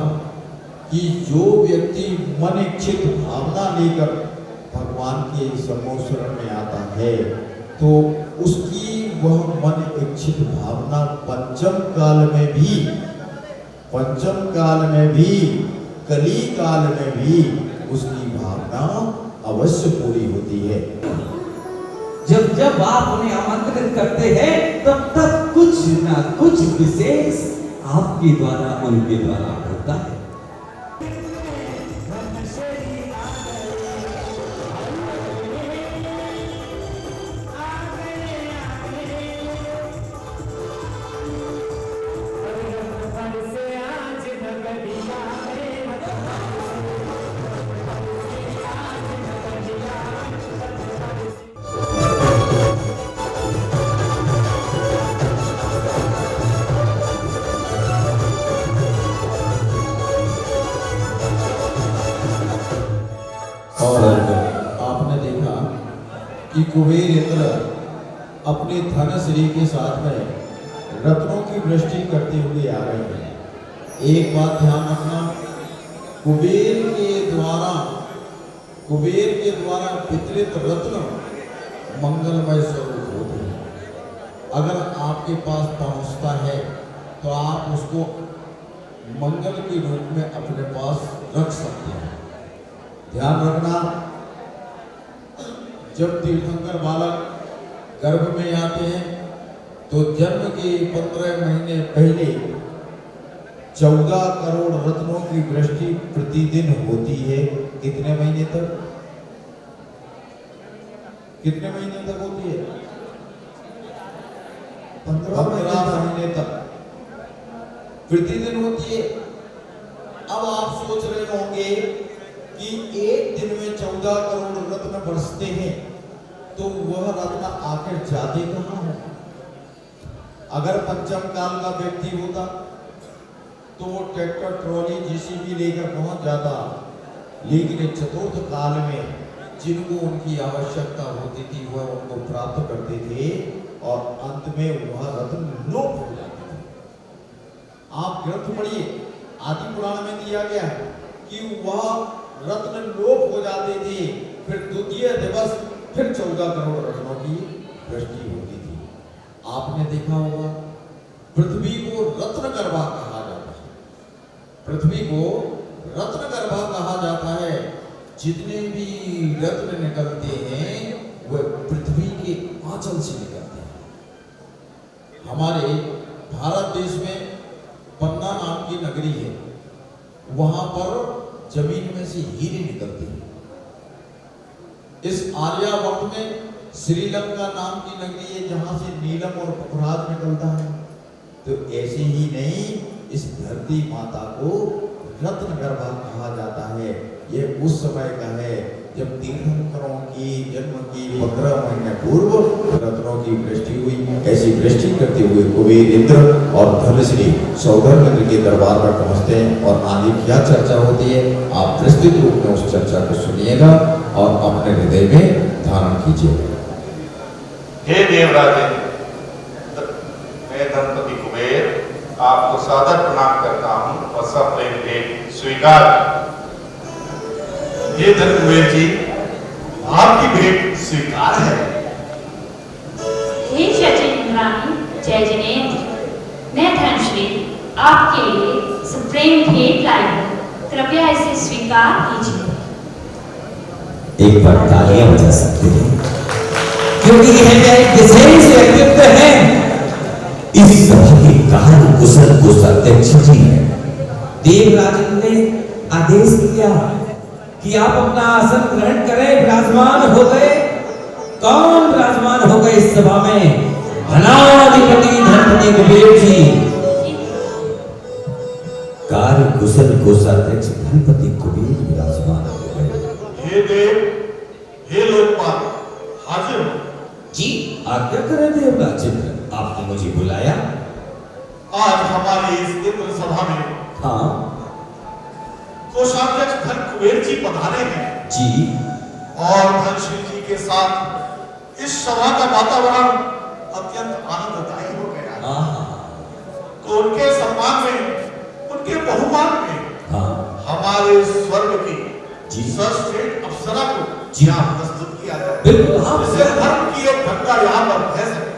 कि जो व्यक्ति मन इच्छित भावना लेकर भगवान के समोसरण में आता है तो उसकी वह मन इच्छित भावना पंचम काल में भी कली काल में भी उसकी भावना अवश्य पूरी होती है। जब जब आप उन्हें आमंत्रित करते हैं तब तब कुछ ना कुछ विशेष आपके द्वारा उनके द्वारा होता है। और आपने देखा कि कुबेर इंद्र अपने धन श्री के साथ में रत्नों की वृष्टि करते हुए आ रहे हैं। एक बात ध्यान रखना, कुबेर के द्वारा वितरित रत्न मंगलमय स्वरूप होते हैं। अगर आपके पास पहुंचता है तो आप उसको मंगल के रूप में अपने पास रख सकते हैं। ध्यान रखना, जब तीर्थंकर बालक गर्भ में आते हैं तो जन्म के 15 महीने पहले 14 करोड़ रत्नों की वृष्टि प्रतिदिन होती है। कितने महीने तक? कितने महीने तक होती है? 15 महीने तक प्रतिदिन होती है। अब आप सोच रहे होंगे कि एक दिन में 14 करोड़ रत्न बरसते हैं तो वह रत्न आकर जाते कहाँ हैं? अगर पंचम काल का व्यक्ति होता तो वो ट्रैक्टर ट्रॉली जेसीबी लेकर पहुंच जाता, लेकिन चतुर्थ काल में जिनको उनकी आवश्यकता होती थी वह उनको प्राप्त करते थे और अंत में वह रत्न लोप हो जाते थे। आप ग्रंथ पढ़िए, आदि पुराण में दिया गया है कि वह रत्न लोप हो जाते थे, फिर द्वितीय दिवस फिर 14 करोड़ रत्नों की वृष्टि होती थी। आपने देखा होगा पृथ्वी को रत्नगर्भा कहा जाता है। पृथ्वी को रत्नगर्भा कहा जाता है। जितने भी रत्न निकलते हैं वह पृथ्वी के आंचल से निकलते हैं। हमारे भारत देश में पन्ना नाम की नगरी है, वहां पर जमीन में से हीरे निकलते हैं। इस आर्यावर्त में श्रीलंका नाम की नगरी है जहां से नीलम और पुखराज निकलता है। तो ऐसे ही नहीं, इस धरती माता को रत्नगर्भा कहा जाता है। यह उस समय का है जब तीर्थंकरों की जन्म की 15 महीने पूर्व रत्नों की वृष्टि हुई। ऐसी वृष्टि करते हुए कुबेर इंद्र और धनश्री सौदागर के दरबार में पहुंचते हैं और आगे क्या चर्चा होती है आप विस्तृत रूप में उस चर्चा को सुनिएगा और अपने हृदय में धारण कीजिएगा। हे देवराज, मैं धनपति कुबेर आपको सादर प्रणाम करता हूँ और सप्रेम भेंट स्वीकार। ये धन कुबेर जी, आपकी भेंट स्वीकार है। हे शचीन्द्राणी जय जिनेन्द्र, मैं धनश्री आपके लिए सुप्रीम भेंट लाई हूँ, कृपया इसे स्वीकार कीजिए। एक बार तालियां बजा सकते हैं क्योंकि यह एक विशेष व्यक्तित्व है। इस सभा के कार्य कुशल कोषाध्यक्ष जी हैं। देवराज ने आदेश दिया कि आप अपना आसन ग्रहण करें। विराजमान हो गए। कौन विराजमान हो गए इस सभा में? धनाधिपति धनपति कुबेर जी, कार्य कुशल कोषाध्यक्ष धनपति कुबेर विराजमान हो गए। हे देव, हे लोकपाल, हाजिर हो। जी आज्ञा करें देवराज, आपने मुझे बुलाया। आज हमारी इस इंद्र सभा में हाँ कोषाध्यक्ष धन कुबेर जी पधारे हैं जी, और धनश्री जी के साथ इस सभा का वातावरण अत्यंत आनंददायी हो गया। तो उनके सम्मान में, उनके बहुमान में हमारे स्वर्ग की सर्वश्रेष्ठ अप्सरा को यहाँ प्रस्तुत किया जाए। जिससे धर्म की एक घंटा यहाँ पर बह सके।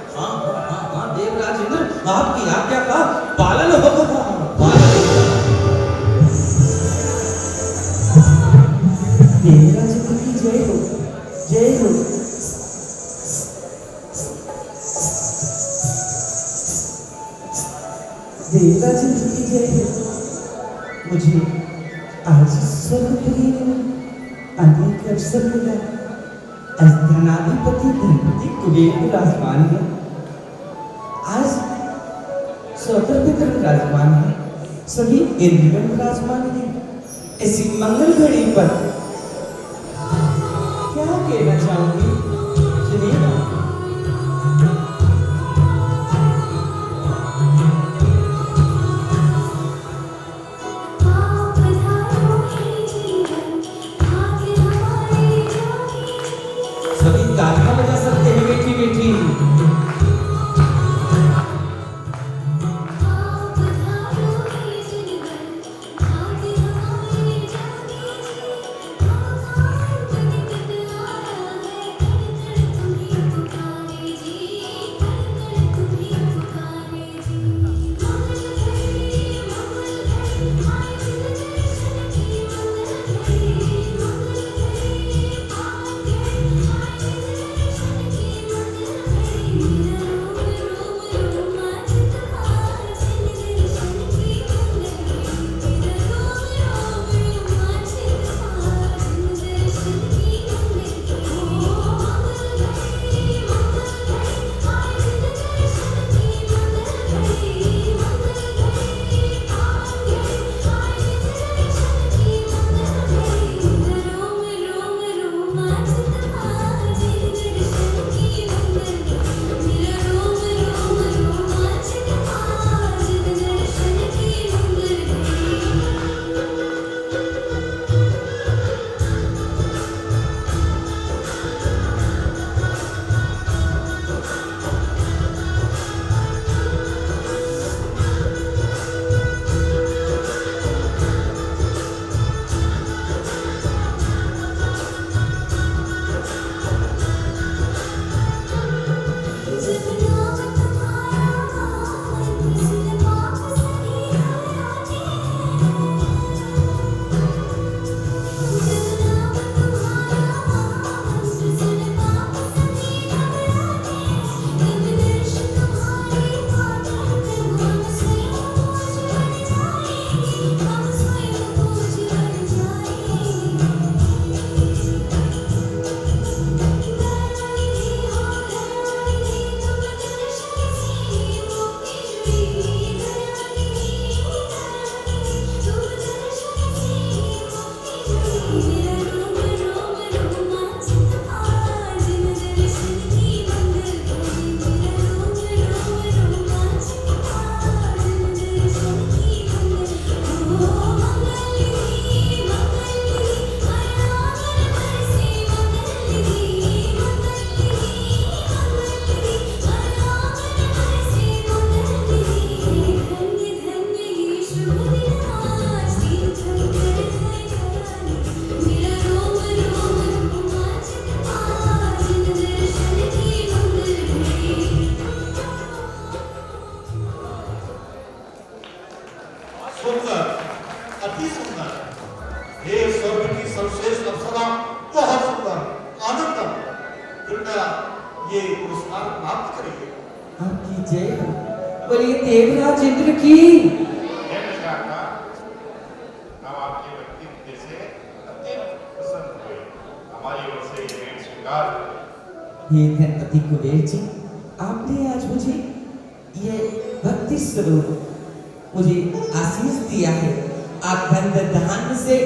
देवराज इंद्र, आपकी आज्ञा का पालन होगा। देवराज इंद्र की जय हो, जय हो। देवराज इंद्र की जय हो। मुझे आज स्वर्गपुरी में अनेक अवसर मिला। धनाधिपति धनपति कुबेर विराजमान है। आज स्वतंत्र विराजमान है, सभी इंद्रगण विराजमान है। ऐसी मंगल घड़ी पर क्या कहना चाहूंगी सुनिएगा। सभी तालियां बजा सकते हैं बैठी बैठी। सुंदर, अति सुंदर। हे स्वर्ग की सर्वश्रेष्ठ अप्सरा, बहुत सुंदर, आनंदम। कृपया ये पुरस्कार प्राप्त करिए। आपकी जय हो। बोलिए देवराज इंद्र की। हम आपके व्यक्तित्व से अत्यंत प्रसन्न हुए। हमारी ओर से ये भेंट स्वीकार करें। ये धनपति कुबेर जी, आपने आज मुझे ये भक्ति स्वरूप मुझे आशीष दिया है। आप धन धान्य से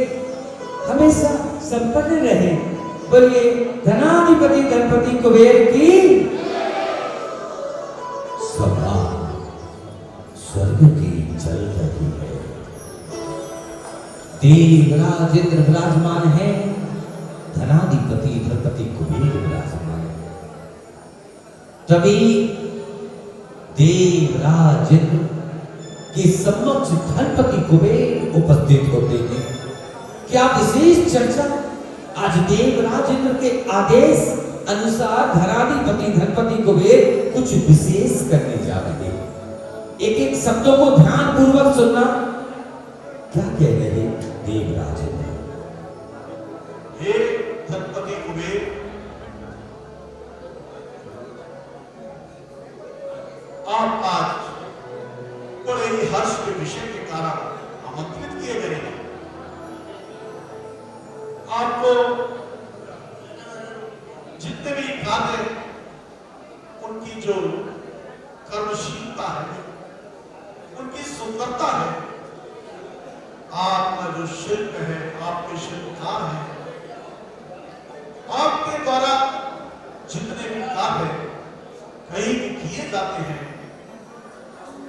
हमेशा संपन्न रहे। बोलिए धनाधिपति धनपति कुबेर की। सभा स्वर्ग की चल रही है। देवराज इंद्र विराजमान है, धनाधिपति धनपति कुबेर विराजमान है। तभी देवराज इंद्र के समक्ष धनपति कुबेर उपस्थित होते हैं। क्या विशेष चर्चा? आज देवराज इंद्र के आदेश अनुसार धनाधिपति धनपति कुबेर कुछ विशेष करने जा रहे हैं। एक एक शब्दों को ध्यान पूर्वक सुनना। क्या कह रहे हैं देवराज इंद्र? हे आपको जितने भी कार्य उनकी जो कर्मशीलता है, उनकी सुंदरता है, आपका जो शिल्प है, आपके शिल्पकार हैं, आपके द्वारा जितने भी कार्य कहीं भी किए जाते हैं,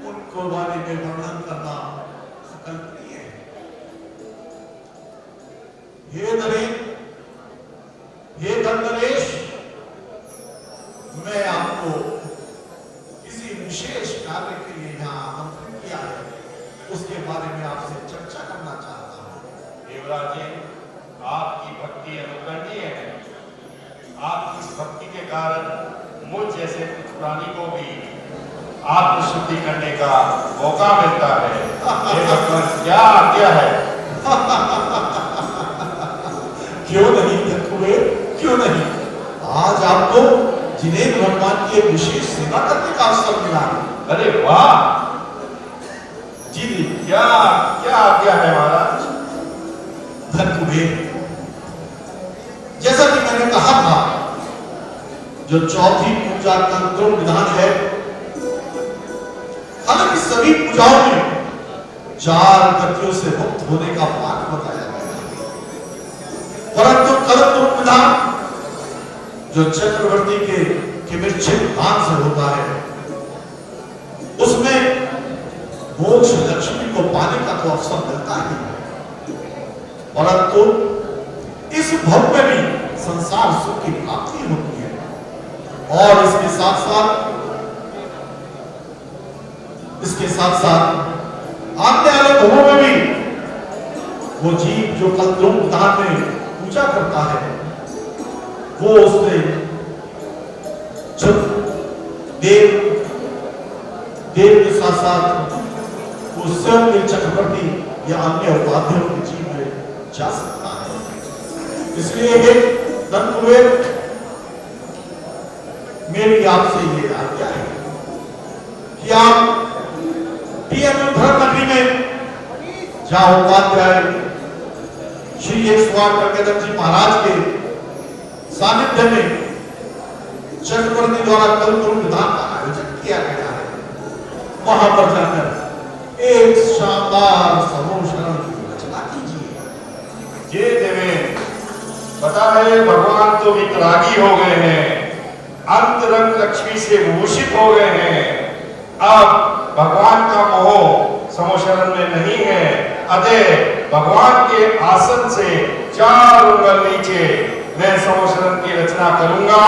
उनको बारे में वर्णन करना अकल्पनीय है। हे नरेन, हे धनरेश, मैं आपको किसी विशेष कार्य के लिए यहाँ आमंत्रित किया है, उसके बारे में आपसे चर्चा करना चाहता हूँ। देवराज जी, आपकी भक्ति अनुकरणीय है। आपकी इस भक्ति के कारण मुझ जैसे कुछ प्राणी को भी आत्मशुद्धि करने का मौका मिलता है। ये भगवान क्या आज्ञा है? क्यों नहीं धनकुबेर, क्यों नहीं? आज आपको जिनेंद्र भगवान की एक विशेष सेवा करने का अवसर मिला है। अरे वाह जी, क्या क्या आज्ञा है महाराज? धनकुबेर, जैसा कि मैंने कहा था, जो चौथी पूजा का क्रम विधान है, हालांकि सभी पूजाओं में 4 गतियों से मुक्त होने का मार्ग बताया गया है, परंतु कलम विधान जो चक्रवर्ती के किमिच्छित दान से होता है, उसमें मोक्ष लक्ष्मी को पाने का तो अवसर मिलता ही है, परंतु इस भव में भी संसार सुख की प्राप्ति होती है। और इसके साथ साथ आने वाले भवों में भी वो जीव जो कलद्रुम दान में पूजा करता है, वो उसने जब देव के साथ साथ वो स्वयं के चक्रवर्ती या अन्य उपाधियों के जीव में जा सकता है। इसलिए हे धनकुबेर, मेरी आपसे ये आज्ञा है कि आप धर्म नगरी में जहां उपाध्याय श्री 108 टंकेदर जी महाराज के सानिध्य में चक्रवर्ती द्वारा कलद्रुम विधान का आयोजन किया गया है, वहां पर जाकर एक शानदार समूह की रचना कीजिए। ये देवें, पता है भगवान तो वितरागी हो गए हैं, अंतरंग लक्ष्मी से भूषित हो गए हैं। अब भगवान का मोह समोशरण में नहीं है, अतः भगवान के आसन से 4 उंगल नीचे मैं समोशरण की रचना करूंगा,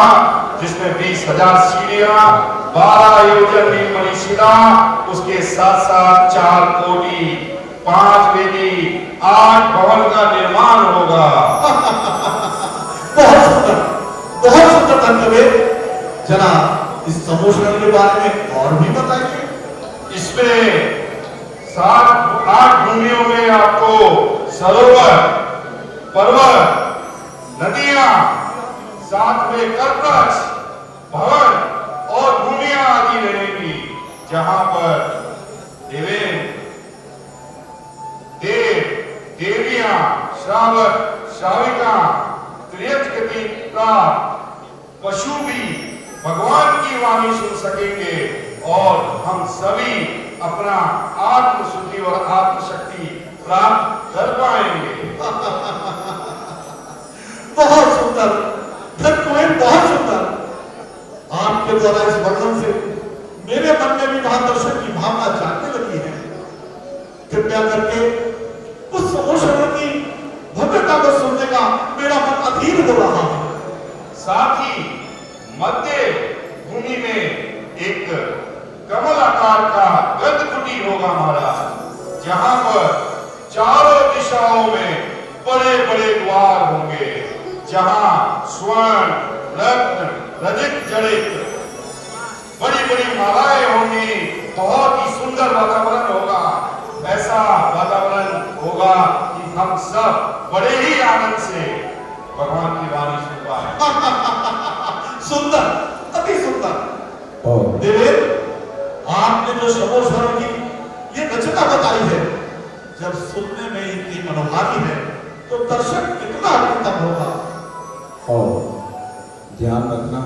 जिसमें 20,000 सीढ़ियां, 12 योजन नीलमणि शिला, उसके साथ साथ 4 कोटी, 5 वेदी, 8 भवन का निर्माण होगा। बहुत सुंदर धनकुबेर, जरा इस समोशरण के बारे में और भी बताइए। इसमें 7-8 भूमियों में आपको सरोवर, पर्वत, नदियां, साथ में कर्कश, भवन और भूमियां आदि रहेंगी, जहां पर देव देवियां, श्रावक श्राविका, त्रियज्ञति प्राप्त पशु भी भगवान की वाणी सुन सकेंगे और हम सभी अपना आत्मशुद्धि और आत्मशक्ति प्राप्त कर पाएंगे। बहुत सुंदर धनकुबेर, बहुत सुंदर। आपके द्वारा इस वर्णन से मेरे मन में भी महादर्शन की भावना जागने लगी है। कृपया करके उस समोशरण की भव्यता को सुनने का मेरा मन अधीर हो रहा है। साथ ही मध्य भूमि में एक कमल आकार का गंध कुटीर होगा महाराज, जहां पर चारों दिशाओं में बड़े बड़े द्वार होंगे, जहां स्वर्ण, रत्न, रजत जड़ित बड़ी बड़ी मालाएं होंगी। बहुत ही सुंदर वातावरण होगा। ऐसा वातावरण होगा कि हम सब बड़े ही आनंद से भगवान की वाणी सुन पाए। सुंदर, अति सुंदर। देवेंद्र, आपने जो समोशरण की ये रचना बताई है, जब सुनने में इतनी मनोहारी है, तो दर्शक कितना कितना दिन तक होगा? और ध्यान रखना,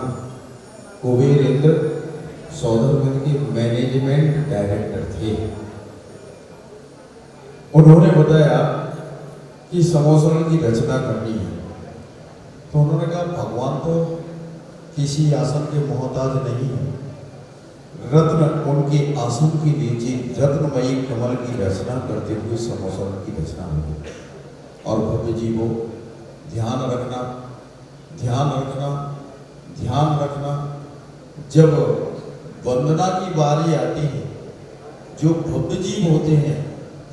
कुबेर इंद्र सौदरवन के मैनेजमेंट डायरेक्टर थे। उन्होंने बताया कि समोसरण की रचना करनी है, तो उन्होंने कहा भगवान तो किसी आसन के मोहताज नहीं है, रत्न उनके आसन के नीचे रत्नमयी कमल की रचना करते हुए समोसरण की रचना होगी। और भव्य जी को ध्यान रखना, ध्यान रखना, ध्यान रखना, जब वंदना की बारी आती है, जो भव्य जीव होते हैं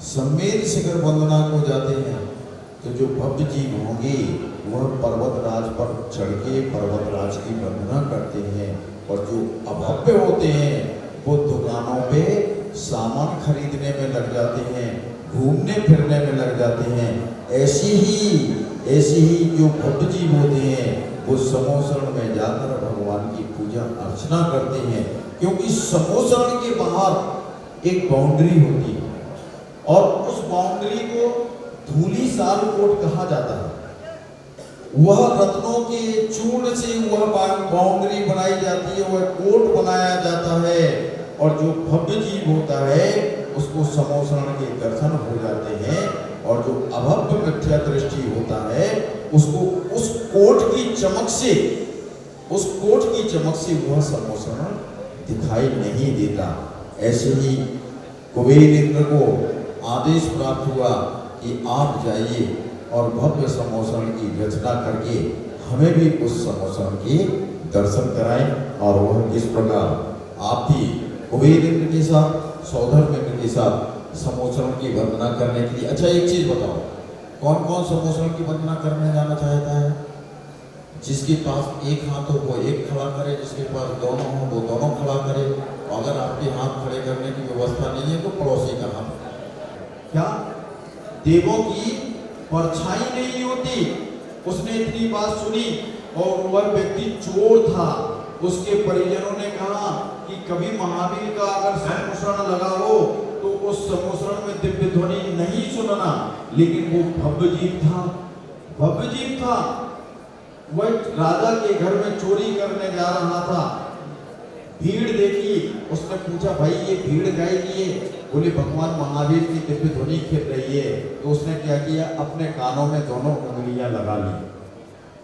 सम्मेद शिखर वंदना को जाते हैं, तो जो भव्य जीव होंगे वह पर्वतराज पर चढ़ के पर्वतराज की वंदना करते हैं, और जो अभव्य होते हैं वो दुकानों पे सामान खरीदने में लग जाते हैं, घूमने फिरने में लग जाते हैं। ऐसी ही जो भव्य जीव होते हैं वो समोसरण में जाकर भगवान की पूजा अर्चना करते हैं, क्योंकि समोसरण के बाहर एक बाउंड्री होती है और उस बाउंड्री को धूली साल कोट कहा जाता है। वह रत्नों के चूर्ण से वह बाउंड्री बनाई जाती है, वह कोट बनाया जाता है, और जो भव्य जीव होता है उसको समोसरण के दर्शन हो जाते हैं, और जो अभव्य मिथ्या दृष्टि होता है उसको उस कोट की चमक से वह समोसरण दिखाई नहीं देता। ऐसे ही कुबेर इंद्र को आदेश प्राप्त हुआ कि आप जाइए और भव्य समोसरण की रचना करके हमें भी उस समोसरण के दर्शन कराएं। और वह किस प्रकार आप भी कुबेर इंद्र के साथ, सौधर्म इंद्र के साथ समोसरण की वंदना करने के लिए। अच्छा एक चीज बताओ, कौन कौन समोसरण की वंदना करने जाना चाहता है? जिसके पास एक हाथ हो वो एक खड़ा करे, जिसके पास दोनों हो वो दोनों खड़ा करे। अगर आपके हाथ खड़े करने की व्यवस्था नहीं है तो पड़ोसी का हाथ। क्या देवों की परछाई नहीं होती? उसने इतनी बात सुनी और वह व्यक्ति चोर था। उसके परिजनों ने कहा कि कभी महावीर का अगर समोसरण लगा हो तो उस समोसरण में दिव्य ध्वनि नहीं सुनना। लेकिन वो भव्य जीव था, वह राजा के घर में चोरी करने जा रहा था। भीड़ देखी, उसने पूछा भाई ये भीड़ गाय की है? बोले भगवान महावीर की दिव्य ध्वनि खेल रही है। तो उसने क्या किया, अपने कानों में दोनों उंगलियां लगा ली।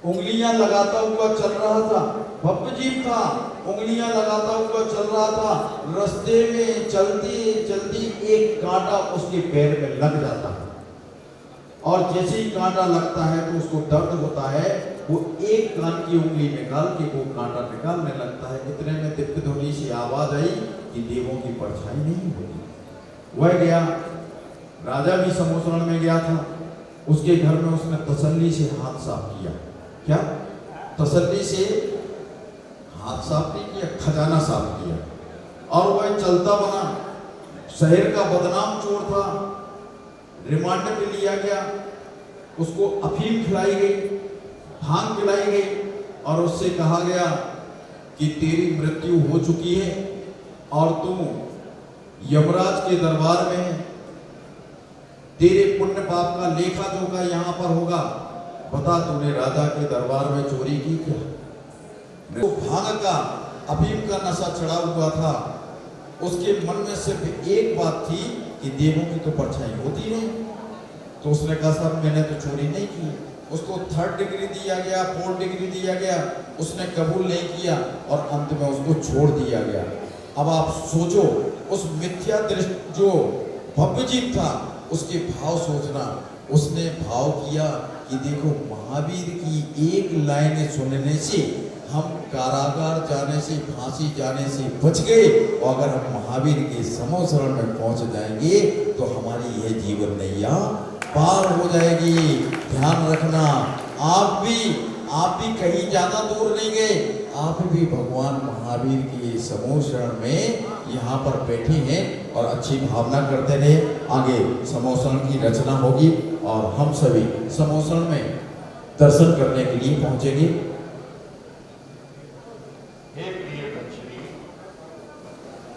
उंगलियां लगाता हुआ चल रहा था, भव्य जीव था, उंगलियां लगाता हुआ चल रहा था। रास्ते में चलती चलती एक कांटा उसके पैर में लग जाता है, और जैसे ही कांटा लगता है तो उसको दर्द होता है। वो एक कान की उंगली निकाल के वो कांटा निकालने लगता है। इतने में दिव्य ध्वनि से आवाज आई कि देवों की परछाई नहीं होती। वह गया, राजा भी समोसरण में गया था। उसके घर में उसने तसल्ली से हाथ साफ किया। क्या तसल्ली से हाथ साफ नहीं किया, खजाना साफ किया। और वह चलता बना, शहर का बदनाम चोर था, रिमांड पे लिया गया। उसको अफीम खिलाई गई, भांग पिलाई गई, और उससे कहा गया कि तेरी मृत्यु हो चुकी है और तू यमराज के दरबार में है। तेरे पुण्य पाप का लेखा जोखा यहाँ पर होगा। बता तूने राजा के दरबार में चोरी की क्या? तो भांग का, अफीम का नशा चढ़ा हुआ था। उसके मन में सिर्फ एक बात थी कि देवों की तो परछाई होती नहीं। तो उसने कहा सर मैंने तो चोरी नहीं की। उसको 3rd डिग्री दिया गया, 4th डिग्री दिया गया, उसने कबूल नहीं किया और अंत में उसको छोड़ दिया गया। अब आप सोचो, उस मिथ्या दृष्टि जो भव्य जीव था उसके भाव सोचना। उसने भाव किया कि देखो महावीर की एक लाइन सुनने से हम कारागार जाने से, फांसी जाने से बच गए, और अगर हम महावीर के समोसरण में पहुंच जाएंगे तो हमारी यह जीवन नैया पार हो जाएगी। ध्यान रखना, आप भी कहीं ज्यादा दूर नहीं गए, आप भी भगवान महावीर के समोसरण में यहाँ पर बैठे हैं और अच्छी भावना करते रहे। आगे समोसरण की रचना होगी और हम सभी समोसरण में दर्शन करने के लिए पहुंचेंगे। हे प्रिय दक्षिणी,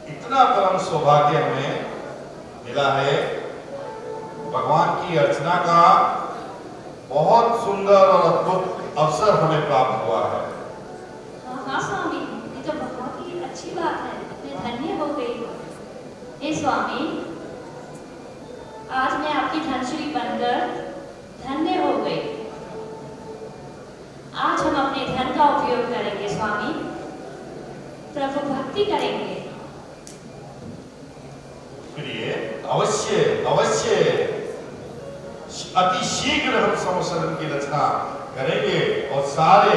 इतना परम सौभाग्य हमें मिला है। भगवान की अर्चना का बहुत सुंदर सुंदर और अद्भुत अवसर हमें प्राप्त हुआ है। हाँ हाँ स्वामी, ये तो बहुत ही अच्छी बात है, मैं धन्य हो गई। हे स्वामी, आज मैं आपकी धनश्री बनकर धन्य हो गई। आज हम अपने धन का उपयोग करेंगे स्वामी, प्रभु भक्ति करेंगे। प्रिय, अवश्य अवश्य अति शीघ्र हम समसरण की रचना करेंगे और सारे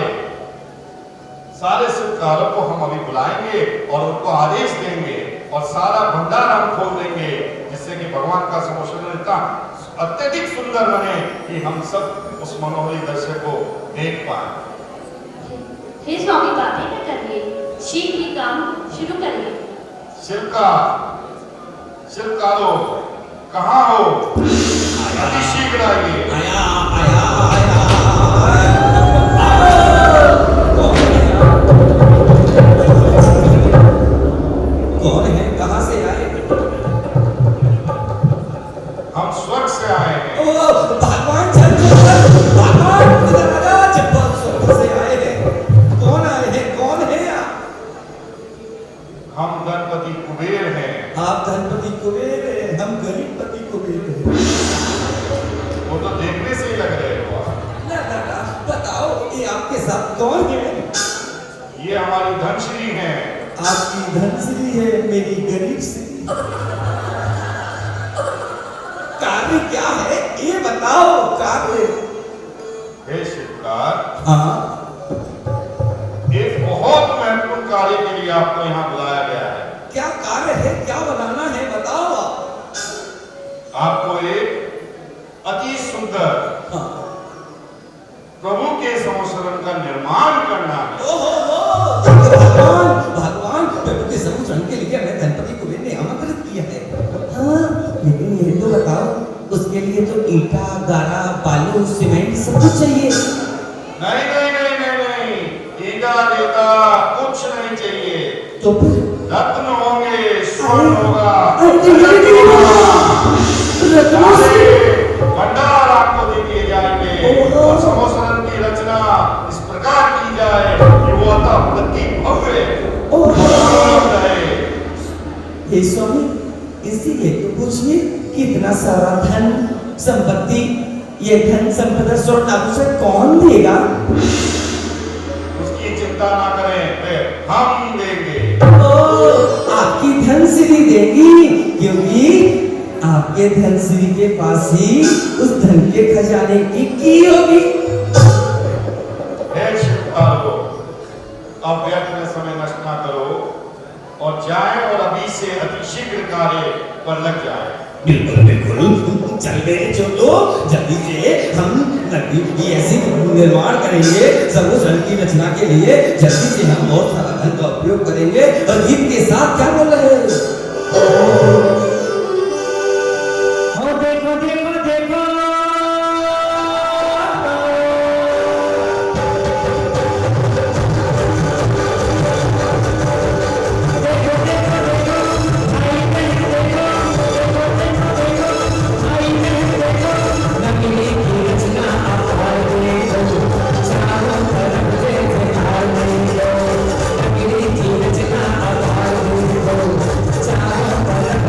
शिल्पकारों को हम अभी बुलाएंगे और उनको आदेश देंगे और सारा भंडार हम खोल देंगे, जिससे कि भगवान का समसरण इतना अत्यधिक सुंदर बने कि हम सब उस मनोहरी दृश्य को देख पाए। हे स्वामी, बातें न करिए, शीघ्र ही काम शुरू करिए। शिल्पकारों कहाँ हो? अति शीघ्र आइए। कौन है? कहाँ से आए? हम स्वर्ग से आए हैं। ओ भगवान भगवान जब स्वर्ग से आए हैं। कौन आए हैं? कौन है आप? हम गणपति कुबेर हैं। आप धनपति कुबेर हैं, हम गरीबपति कुबेर हैं। वो तो देखने से ही लग रहे हो आप। ना, बताओ ये आपके साथ कौन है? ये हमारी धनश्री हैं। आपकी धनश्री है, मेरी गरीब श्री। कार्य क्या है ये बताओ। कार्य हे शिवकार, हाँ, एक बहुत महत्वपूर्ण कार्य के लिए आपको यहाँ बुलाया गया है। क्या कार्य है? क्या बनाना है? बताओ। आपको एक अति सुंदर प्रभु के समसरण का निर्माण करना है। भगवान प्रभु के समसरण के लिए मैं धनपति कुबेर ने आमंत्रित किया है। हाँ, लेकिन ये तो बताओ, उसके लिए तो ईटा, गारा, बालू, सीमेंट सब कुछ चाहिए। नहीं नहीं नहीं नहीं नहीं, ईटा देता कुछ नहीं चाहिए। तो फिर रत्न होंगे, स्वर्ण होगा, भंडार आपको दे दिए जाएंगे और समसरण की रचना इस प्रकार की जाए कि वो अति भव्य रहे। हे स्वामी, इसीलिए तो पूछिए कितना सारा धन संपत्ति, ये धन संपदा स्वर्ण आभूषण कौन देगा? उसकी चिंता ना करें, फिर हम देंगे। आपकी धनश्री देगी, क्योंकि आपके धनश्री के पास ही उस धन के खजाने की होगी। हे शिवपालो, अब व्यर्थ में समय नष्ट ना करो और जाएं और अभी से अतिशीघ्र कार्य पर लग जाएं। बिल्कुल बिल्कुल, चल गए चलो, जल्दी से हम नदी की ऐसी निर्माण करेंगे समसरण की रचना के लिए। जल्दी से हम बहुत सारा धन का उपयोग करेंगे और गीत के साथ क्या बोल रहे हैं? देखो देखो देखो, चारों तरफ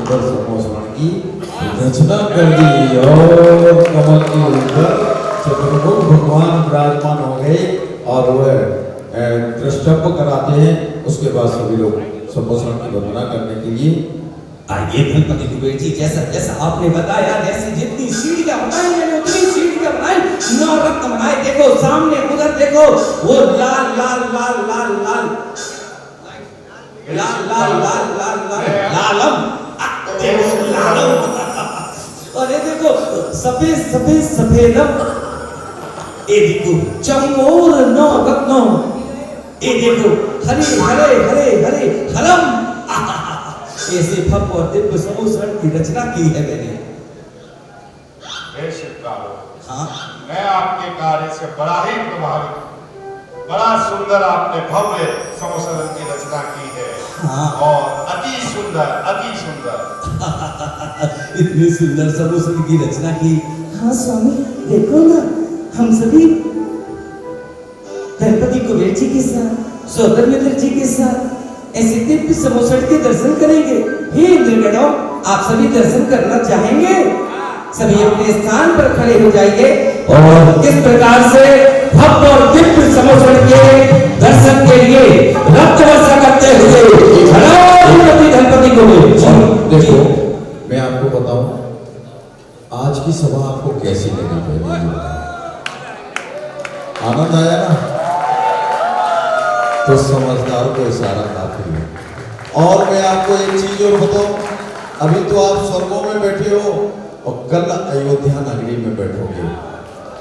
सुंदर समोसरण की रचना कर दी और कमल के ऊपर चतुर्मुख भगवान विराजमान हो गए और वह द्रष्टव्य कराते हैं। उसके बाद सभी लोग समोसरण की वंदना करने के लिए आइए धनपति कुबेर जी, जैसा जैसा आपने बताया, जैसी जितनी सीढ़ियां बनाई मैंने उतनी सीढ़ियां बनाई, 9 रत्न बनाए। देखो सामने उधर देखो, वो लाल लाल लाल लाल लाल लाल लाल लाल लाल लालम, देखो लालम, और ये देखो सफेद सफेद सफेदम, ये देखो चमोर 9 रत्नों, ये देखो हरे हरे हरे हरे हरम। ऐसे भव्य और दिव्य समोसरण की रचना की है मैंने। हाँ, मैं आपके कार्य से बड़ा ही प्रभावित, बड़ा सुंदर आपने भव्य समोसरण की रचना की है। हाँ। और अति सुंदर, अति सुंदर। इतनी सुंदर समोसरण की रचना की। हाँ स्वामी, देखो ना, हम सभी धनपति कुबेर जी के साथ, सौदामित्र जी के साथ ऐसे दिव्य समोसरण के दर्शन करेंगे। हे इंद्रगणों, आप सभी दर्शन करना चाहेंगे? सभी अपने स्थान पर खड़े हो जाइए और किस प्रकार से भव्य और दिव्य समोसरण के दर्शन के लिए रक्त वर्षा करते हुए धनपति कुबेर जी। देखो, मैं आपको बताऊं, आज की सभा आपको कैसी लगी? आनंद आया ना? तो समझदार को इशारा काफी है। और मैं आपको एक चीज और बताऊं, अभी तो आप स्वर्गों में बैठे हो और कल अयोध्या नगरी में बैठोगे।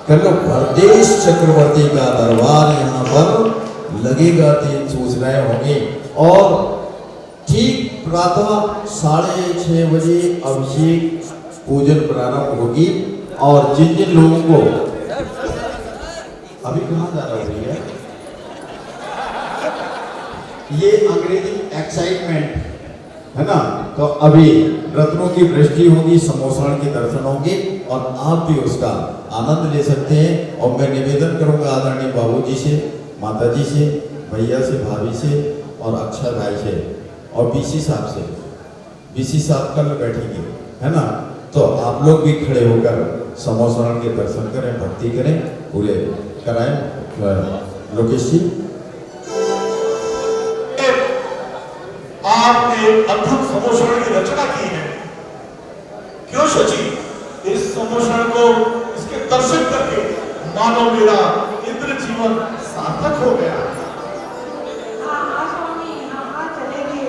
कल भरदेश चक्रवर्ती का दरबार यहाँ पर लगेगा, 3 सूचनाएं होंगी और ठीक प्रातः 6:30 बजे अभिषेक पूजन प्रारंभ होगी। और जिन जिन लोगों को अभी कहाँ जा रहा है, ये अंग्रेजी एक्साइटमेंट है ना, तो अभी रत्नों की वृष्टि होगी, समोसरण के दर्शन होंगे और आप भी उसका आनंद ले सकते हैं। और मैं निवेदन करूंगा आदरणीय बाबूजी से, माताजी से, भैया से, भाभी से और अक्षय भाई से और बीसी साहब से। बीसी साहब कल बैठेंगे, है ना, तो आप लोग भी खड़े होकर समोसरण के दर्शन करें, भक्ति करें, पूरे कराएं। लोकेश जी, आपने अद्भुत समोसरण की रचना की है। क्यों शची, इस समोसरण को, इसके दर्शन करके मानो मेरा इंद्र जीवन सार्थक हो गया। हाँ स्वामी, हाँ चलेंगे।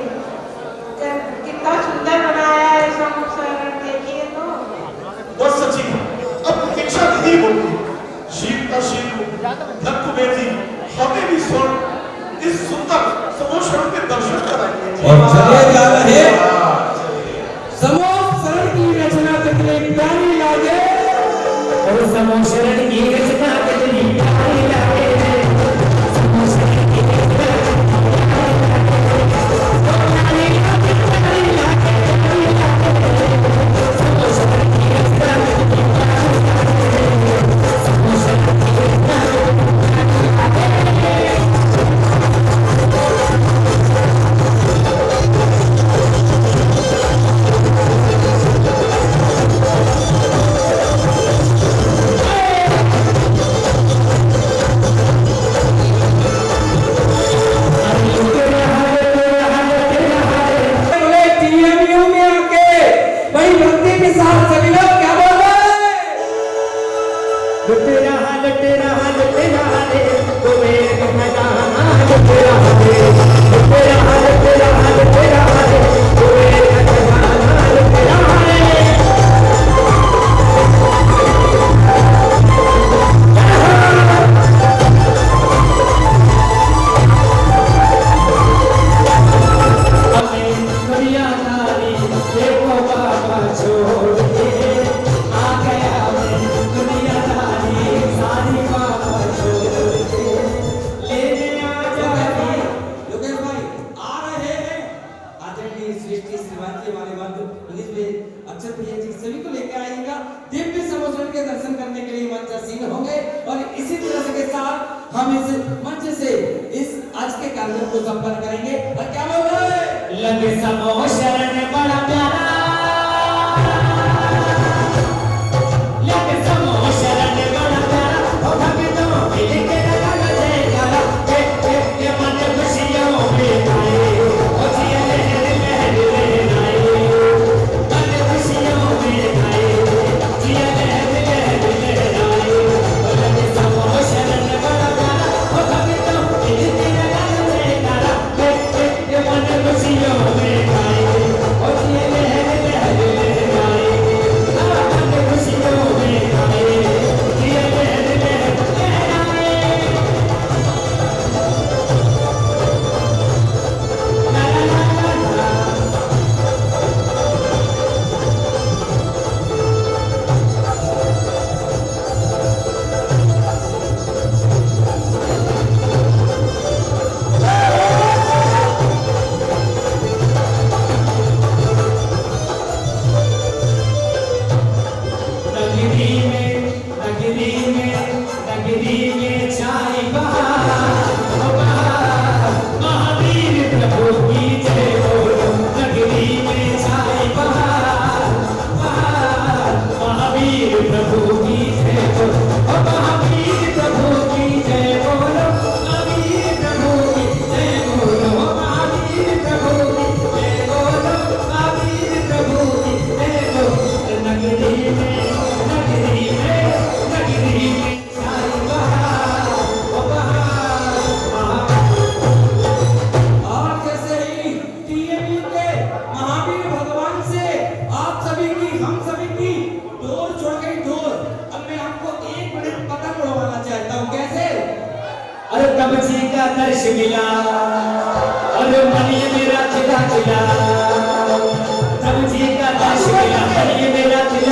कितना सुंदर बनाया है समोसरण, देखिए तो। बस सची, अब प्रतीक्षा नहीं होगी। शीघ्र धन कुबेर जी हमें भी इस सुंदर समोसरण के दर्शन कराएंगे। और चले जा रहे समोसरण की रचना कितनी प्यारी लागे, और समोसरण की रचना कितनी प्यारी लागे, समोसरण की रचना लगे समोसरण बड़ा प्यारा। दर्श मिला और मन ये मेरा खिला खिला प्रभु जी का दर्श मिला मन ये मेरा खिला